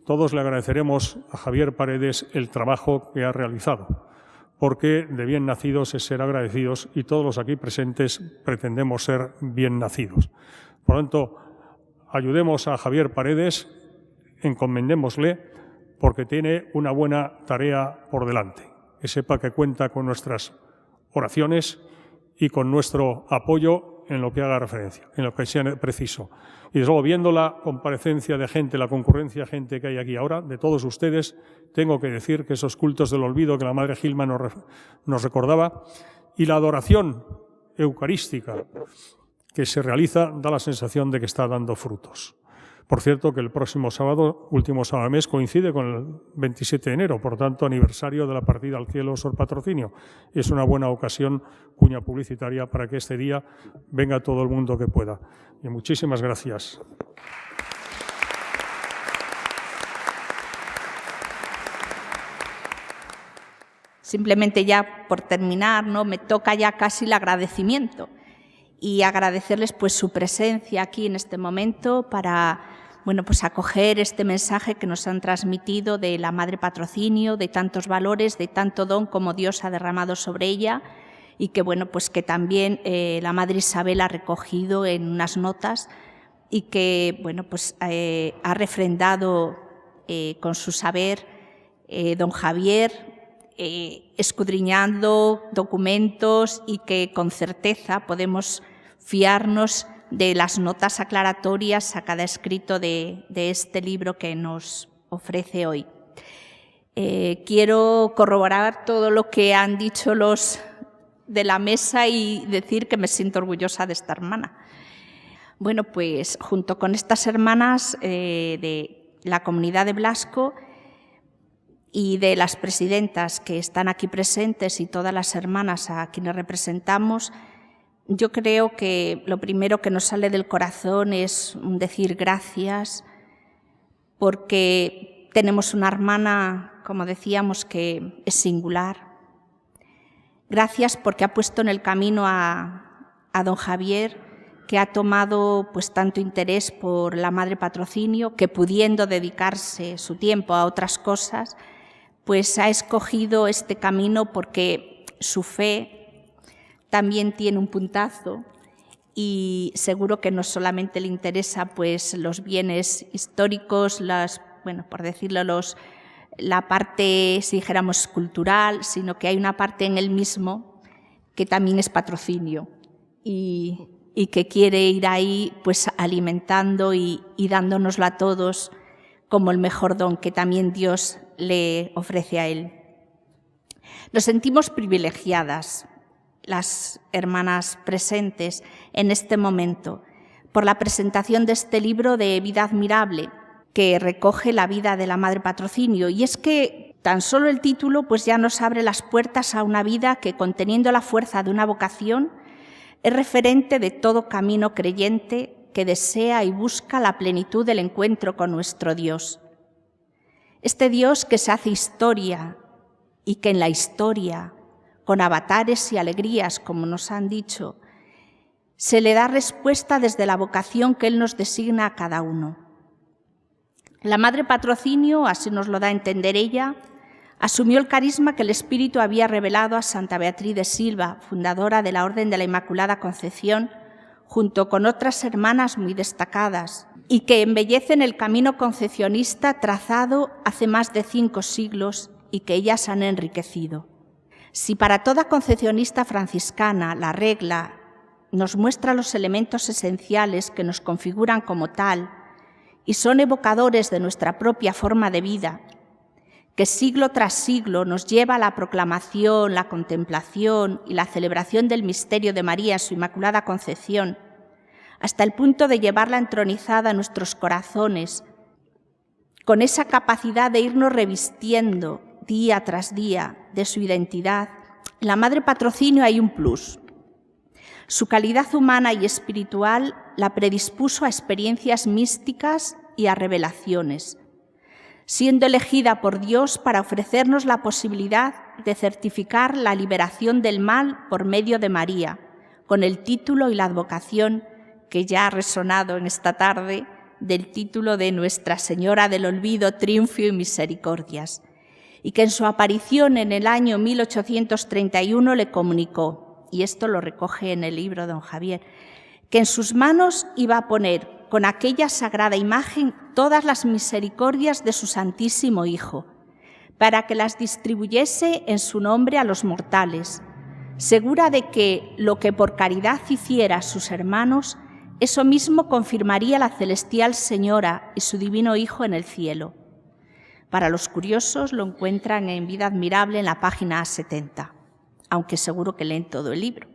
todos le agradeceremos a Javier Paredes el trabajo que ha realizado, porque de bien nacidos es ser agradecidos y todos los aquí presentes pretendemos ser bien nacidos. Por lo tanto, ayudemos a Javier Paredes, encomendémosle, porque tiene una buena tarea por delante. Que sepa que cuenta con nuestras oraciones y con nuestro apoyo en lo que haga referencia, en lo que sea preciso. Y desde luego, viendo la comparecencia de gente, la concurrencia de gente que hay aquí ahora, de todos ustedes, tengo que decir que esos cultos del olvido que la Madre Gilma nos recordaba y la adoración eucarística que se realiza da la sensación de que está dando frutos. Por cierto, que el próximo sábado, último sábado del mes, coincide con el 27 de enero, por tanto, aniversario de la partida al cielo Sor Patrocinio. Es una buena ocasión, cuña publicitaria, para que este día venga todo el mundo que pueda. Y muchísimas gracias. Simplemente ya por terminar, ¿no? Me toca ya casi el agradecimiento y agradecerles pues su presencia aquí en este momento para pues acoger este mensaje que nos han transmitido de la Madre Patrocinio, de tantos valores, de tanto don como Dios ha derramado sobre ella y que pues que también la Madre Isabel ha recogido en unas notas y que pues ha refrendado con su saber don Javier, escudriñando documentos y que con certeza podemos fiarnos de las notas aclaratorias a cada escrito de este libro que nos ofrece hoy. Quiero corroborar todo lo que han dicho los de la mesa y decir que me siento orgullosa de esta hermana. Pues junto con estas hermanas de la comunidad de Blasco y de las presidentas que están aquí presentes y todas las hermanas a quienes representamos, yo creo que lo primero que nos sale del corazón es decir gracias, porque tenemos una hermana, como decíamos, que es singular. Gracias porque ha puesto en el camino a don Javier, que ha tomado pues tanto interés por la Madre Patrocinio, que pudiendo dedicarse su tiempo a otras cosas, pues ha escogido este camino porque su fe también tiene un puntazo y seguro que no solamente le interesa pues los bienes históricos, por decirlo, la parte, si dijéramos, cultural, sino que hay una parte en él mismo que también es patrocinio y que quiere ir ahí pues alimentando y dándonoslo a todos como el mejor don que también Dios le ofrece a él. Nos sentimos privilegiadas, las hermanas presentes en este momento, por la presentación de este libro de Vida Admirable, que recoge la vida de la Madre Patrocinio. Y es que tan solo el título pues ya nos abre las puertas a una vida que, conteniendo la fuerza de una vocación, es referente de todo camino creyente que desea y busca la plenitud del encuentro con nuestro Dios. Este Dios que se hace historia y que en la historia, con avatares y alegrías, como nos han dicho, se le da respuesta desde la vocación que Él nos designa a cada uno. La Madre Patrocinio, así nos lo da a entender ella, asumió el carisma que el Espíritu había revelado a Santa Beatriz de Silva, fundadora de la Orden de la Inmaculada Concepción, junto con otras hermanas muy destacadas, y que embellecen el camino concepcionista trazado hace más de 5 siglos y que ellas han enriquecido. Si para toda concepcionista franciscana la regla nos muestra los elementos esenciales que nos configuran como tal y son evocadores de nuestra propia forma de vida, que siglo tras siglo nos lleva a la proclamación, la contemplación y la celebración del misterio de María en su Inmaculada Concepción, hasta el punto de llevarla entronizada a nuestros corazones, con esa capacidad de irnos revistiendo día tras día de su identidad, en la Madre Patrocinio hay un plus. Su calidad humana y espiritual la predispuso a experiencias místicas y a revelaciones, siendo elegida por Dios para ofrecernos la posibilidad de certificar la liberación del mal por medio de María, con el título y la advocación que ya ha resonado en esta tarde del título de Nuestra Señora del Olvido, Triunfo y Misericordias, y que en su aparición en el año 1831 le comunicó, y esto lo recoge en el libro don Javier, que en sus manos iba a poner con aquella sagrada imagen todas las misericordias de su Santísimo Hijo, para que las distribuyese en su nombre a los mortales, segura de que lo que por caridad hiciera a sus hermanos, eso mismo confirmaría la celestial Señora y su divino Hijo en el cielo. Para los curiosos lo encuentran en Vida Admirable en la página 70, aunque seguro que leen todo el libro.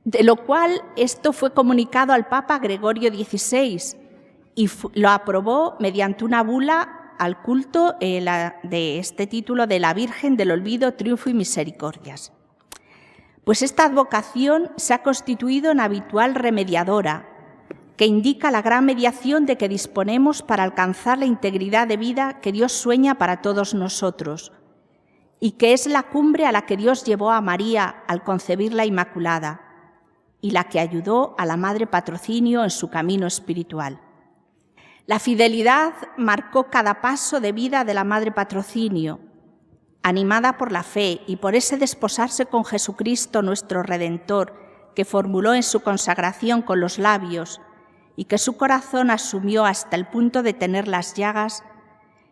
De lo cual esto fue comunicado al Papa Gregorio XVI y lo aprobó mediante una bula al culto de este título de la Virgen del Olvido, Triunfo y Misericordias. Pues esta advocación se ha constituido en habitual remediadora, que indica la gran mediación de que disponemos para alcanzar la integridad de vida que Dios sueña para todos nosotros, y que es la cumbre a la que Dios llevó a María al concebirla Inmaculada, y la que ayudó a la Madre Patrocinio en su camino espiritual. La fidelidad marcó cada paso de vida de la Madre Patrocinio, animada por la fe y por ese desposarse con Jesucristo nuestro Redentor, que formuló en su consagración con los labios y que su corazón asumió hasta el punto de tener las llagas,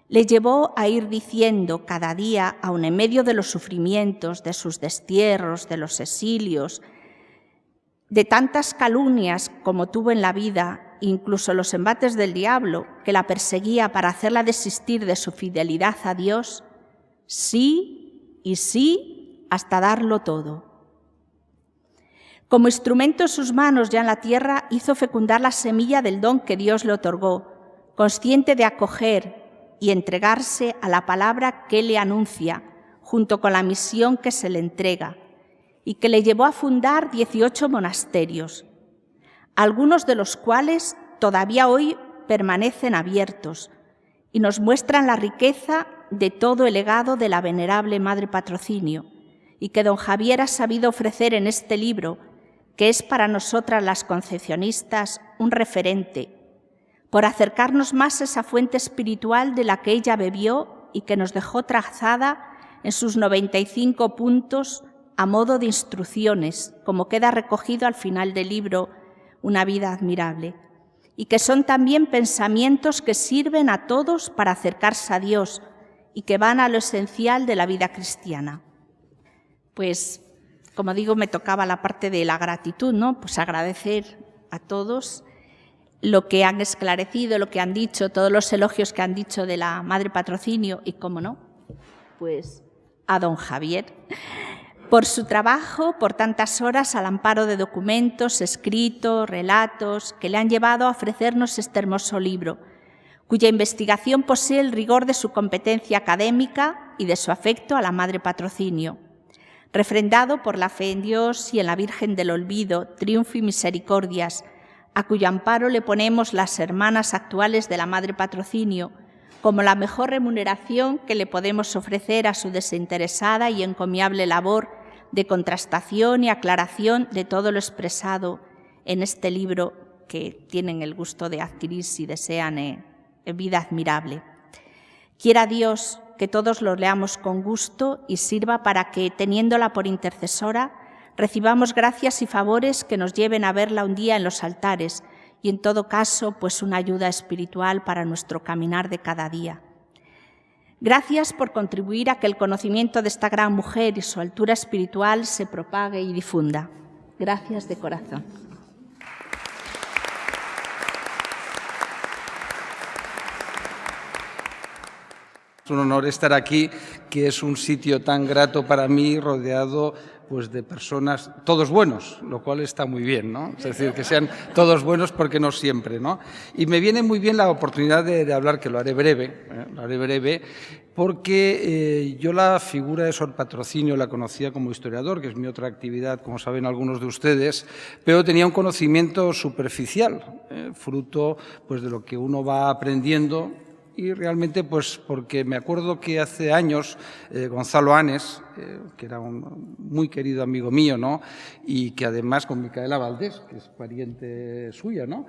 le llevó a ir diciendo cada día, aun en medio de los sufrimientos, de sus destierros, de los exilios, de tantas calumnias como tuvo en la vida, incluso los embates del diablo que la perseguía para hacerla desistir de su fidelidad a Dios, sí y sí hasta darlo todo. Como instrumento en sus manos ya en la tierra, hizo fecundar la semilla del don que Dios le otorgó, consciente de acoger y entregarse a la palabra que le anuncia, junto con la misión que se le entrega, y que le llevó a fundar 18 monasterios, algunos de los cuales todavía hoy permanecen abiertos y nos muestran la riqueza de todo el legado de la venerable Madre Patrocinio, y que don Javier ha sabido ofrecer en este libro, que es para nosotras las concepcionistas un referente, por acercarnos más a esa fuente espiritual de la que ella bebió y que nos dejó trazada en sus 95 puntos a modo de instrucciones, como queda recogido al final del libro Una vida admirable, y que son también pensamientos que sirven a todos para acercarse a Dios y que van a lo esencial de la vida cristiana. Pues, como digo, me tocaba la parte de la gratitud, ¿no? Pues agradecer a todos lo que han esclarecido, lo que han dicho, todos los elogios que han dicho de la Madre Patrocinio y, cómo no, pues a don Javier, por su trabajo, por tantas horas al amparo de documentos, escritos, relatos, que le han llevado a ofrecernos este hermoso libro, cuya investigación posee el rigor de su competencia académica y de su afecto a la Madre Patrocinio, refrendado por la fe en Dios y en la Virgen del Olvido, triunfo y misericordias, a cuyo amparo le ponemos las hermanas actuales de la Madre Patrocinio, como la mejor remuneración que le podemos ofrecer a su desinteresada y encomiable labor de contrastación y aclaración de todo lo expresado en este libro que tienen el gusto de adquirir si desean en Vida Admirable. Quiera Dios que todos lo leamos con gusto y sirva para que, teniéndola por intercesora, recibamos gracias y favores que nos lleven a verla un día en los altares y, en todo caso, pues una ayuda espiritual para nuestro caminar de cada día. Gracias por contribuir a que el conocimiento de esta gran mujer y su altura espiritual se propague y difunda. Gracias de corazón. Es un honor estar aquí, que es un sitio tan grato para mí, rodeado pues de personas, todos buenos, lo cual está muy bien, ¿no? Es decir, que sean todos buenos porque no siempre, ¿no? Y me viene muy bien la oportunidad de hablar, que lo haré breve, porque yo la figura de Sor Patrocinio la conocía como historiador, que es mi otra actividad, como saben algunos de ustedes, pero tenía un conocimiento superficial, fruto pues de lo que uno va aprendiendo. Y realmente, pues porque me acuerdo que hace años Gonzalo Anes, que era un muy querido amigo mío, ¿no? Y que además con Micaela Valdés, que es pariente suya, ¿no?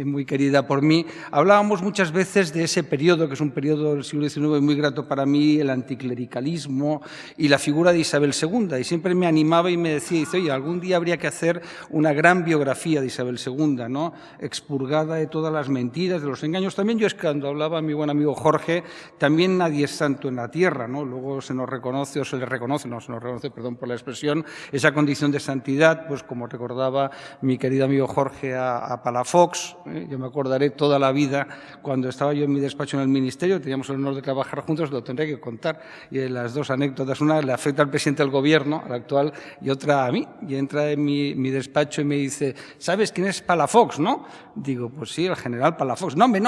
Muy querida por mí, hablábamos muchas veces de ese periodo, que es un periodo del siglo XIX muy grato para mí, el anticlericalismo y la figura de Isabel II. Y siempre me animaba y me decía, dice, oye, algún día habría que hacer una gran biografía de Isabel II, ¿no? Expurgada de todas las mentiras, de los engaños. También yo, cuando hablaba mi buen amigo Jorge, también nadie es santo en la tierra, ¿no? Luego se nos reconoce, o se le reconoce, no se nos reconoce, perdón por la expresión, esa condición de santidad, pues como recordaba mi querido amigo Jorge a Palafox, yo me acordaré toda la vida, cuando estaba yo en mi despacho en el Ministerio, teníamos el honor de trabajar juntos, lo tendré que contar, y las dos anécdotas, una le afecta al presidente del gobierno, al actual, y otra a mí, y entra en mi despacho y me dice, ¿sabes quién es Palafox, no? Digo, pues sí, el general Palafox. No, que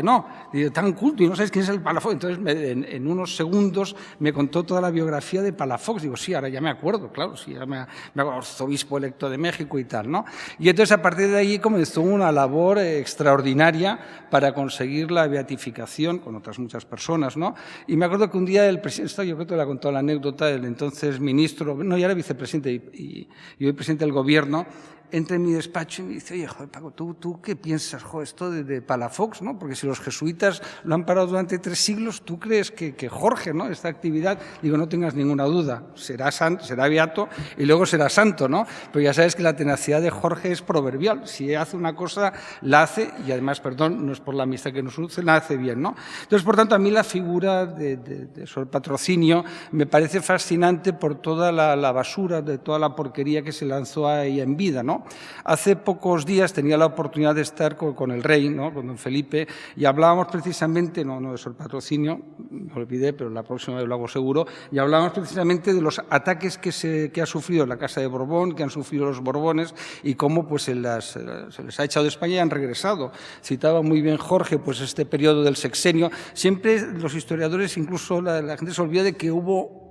no. Digo, tan culto y no sabes quién es el Palafox. Entonces, en unos segundos me contó toda la biografía de Palafox. Digo, sí, ahora ya me acuerdo, claro, sí, ya me acuerdo, arzobispo electo de México y tal, ¿no? Y entonces, a partir de ahí comenzó una labor extraordinaria para conseguir la beatificación con otras muchas personas, ¿no? Y me acuerdo que un día el presidente, yo creo que te la contó la anécdota, del entonces ministro, no, ya era vicepresidente y hoy presidente del gobierno, entra en mi despacho y me dice, oye, joder, Paco, ¿tú qué piensas, joder, esto de Palafox, ¿no? Porque si los jesuitas lo han parado durante 3 siglos, ¿tú crees que Jorge, ¿no? Esta actividad, digo, no tengas ninguna duda, será santo, será beato y luego será santo, ¿no? Pero ya sabes que la tenacidad de Jorge es proverbial. Si hace una cosa, la hace, y además, perdón, no es por la amistad que nos une, la hace bien, ¿no? Entonces, por tanto, a mí la figura de Sor Patrocinio me parece fascinante por toda la basura, de toda la porquería que se lanzó a ella en vida, ¿no? Hace pocos días tenía la oportunidad de estar con el rey, ¿no? Con don Felipe, y hablábamos precisamente, no de Sor Patrocinio, me olvidé, pero la próxima vez lo hago seguro, y hablábamos precisamente de los ataques que ha sufrido la Casa de Borbón, que han sufrido los Borbones, y cómo pues, se les ha echado de España y han regresado. Citaba muy bien Jorge pues este periodo del sexenio. Siempre los historiadores, incluso la gente se olvida de que hubo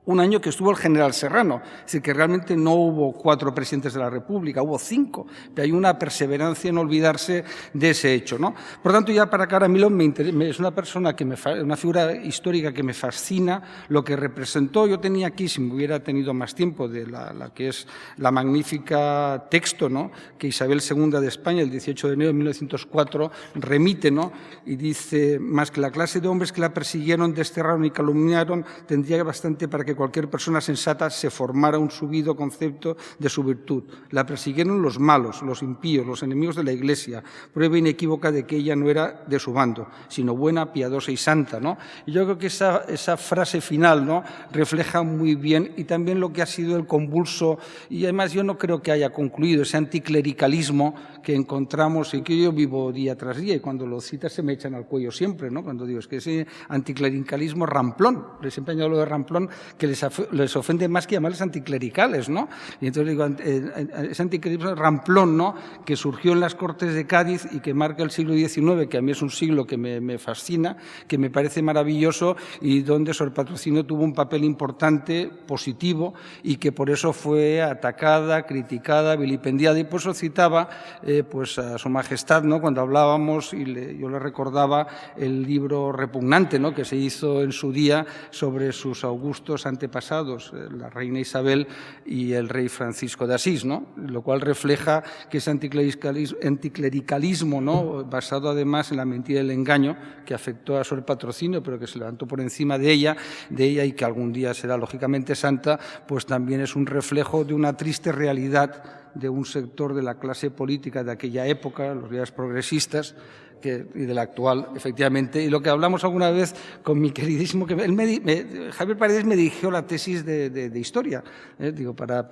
un año que estuvo el general Serrano, es decir, que realmente no hubo 4 presidentes de la República, hubo 5, pero hay una perseverancia en olvidarse de ese hecho, ¿no? Por tanto, ya para Clara Milón es una persona una figura histórica que me fascina, lo que representó. Yo tenía aquí, si me hubiera tenido más tiempo, de la que es la magnífica texto, ¿no?, que Isabel II de España, el 18 de enero de 1904, remite, ¿no?, y dice: más que la clase de hombres que la persiguieron, desterraron y calumniaron, tendría bastante para que cualquier persona sensata se formara un subido concepto de su virtud. La persiguieron los malos, los impíos, los enemigos de la Iglesia, prueba inequívoca de que ella no era de su bando, sino buena, piadosa y santa, ¿no? Y yo creo que esa frase final, ¿no?, refleja muy bien, y también lo que ha sido el convulso, y además yo no creo que haya concluido ese anticlericalismo que encontramos y que yo vivo día tras día, y cuando lo citas se me echan al cuello siempre, ¿no?, cuando digo, es que ese anticlericalismo ramplón, siempre he hablado de ramplón, que les ofende más que llamarles anticlericales, ¿no? Y entonces digo, ese anticlericalismo ramplón, ¿no?, que surgió en las Cortes de Cádiz y que marca el siglo XIX, que a mí es un siglo que me fascina, que me parece maravilloso, y donde Sor Patrocinio tuvo un papel importante, positivo, y que por eso fue atacada, criticada, vilipendiada. Y por eso citaba pues a Su Majestad, ¿no?, cuando hablábamos, y yo le recordaba el libro repugnante, ¿no?, que se hizo en su día sobre sus augustos antepasados, la reina Isabel y el rey Francisco de Asís, ¿no?, lo cual refleja que ese anticlericalismo, ¿no?, basado además en la mentira y el engaño, que afectó a Sor Patrocinio, pero que se levantó por encima de ella y que algún día será lógicamente santa, pues también es un reflejo de una triste realidad de un sector de la clase política de aquella época, los ideas progresistas, y de la actual, efectivamente. Y lo que hablamos alguna vez con mi queridísimo, Javier Paredes me dirigió la tesis de historia, digo, para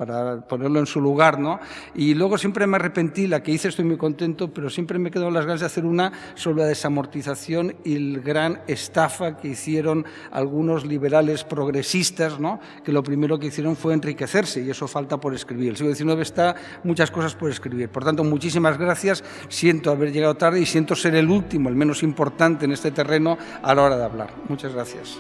ponerlo en su lugar, ¿no? Y luego siempre me arrepentí, la que hice estoy muy contento, pero siempre me quedo las ganas de hacer una sobre la desamortización y el gran estafa que hicieron algunos liberales progresistas, ¿no?, que lo primero que hicieron fue enriquecerse, y eso falta por escribir. El siglo XIX está muchas cosas por escribir. Por tanto, muchísimas gracias. Siento haber llegado tarde y siento ser el último, el menos importante en este terreno a la hora de hablar. Muchas gracias.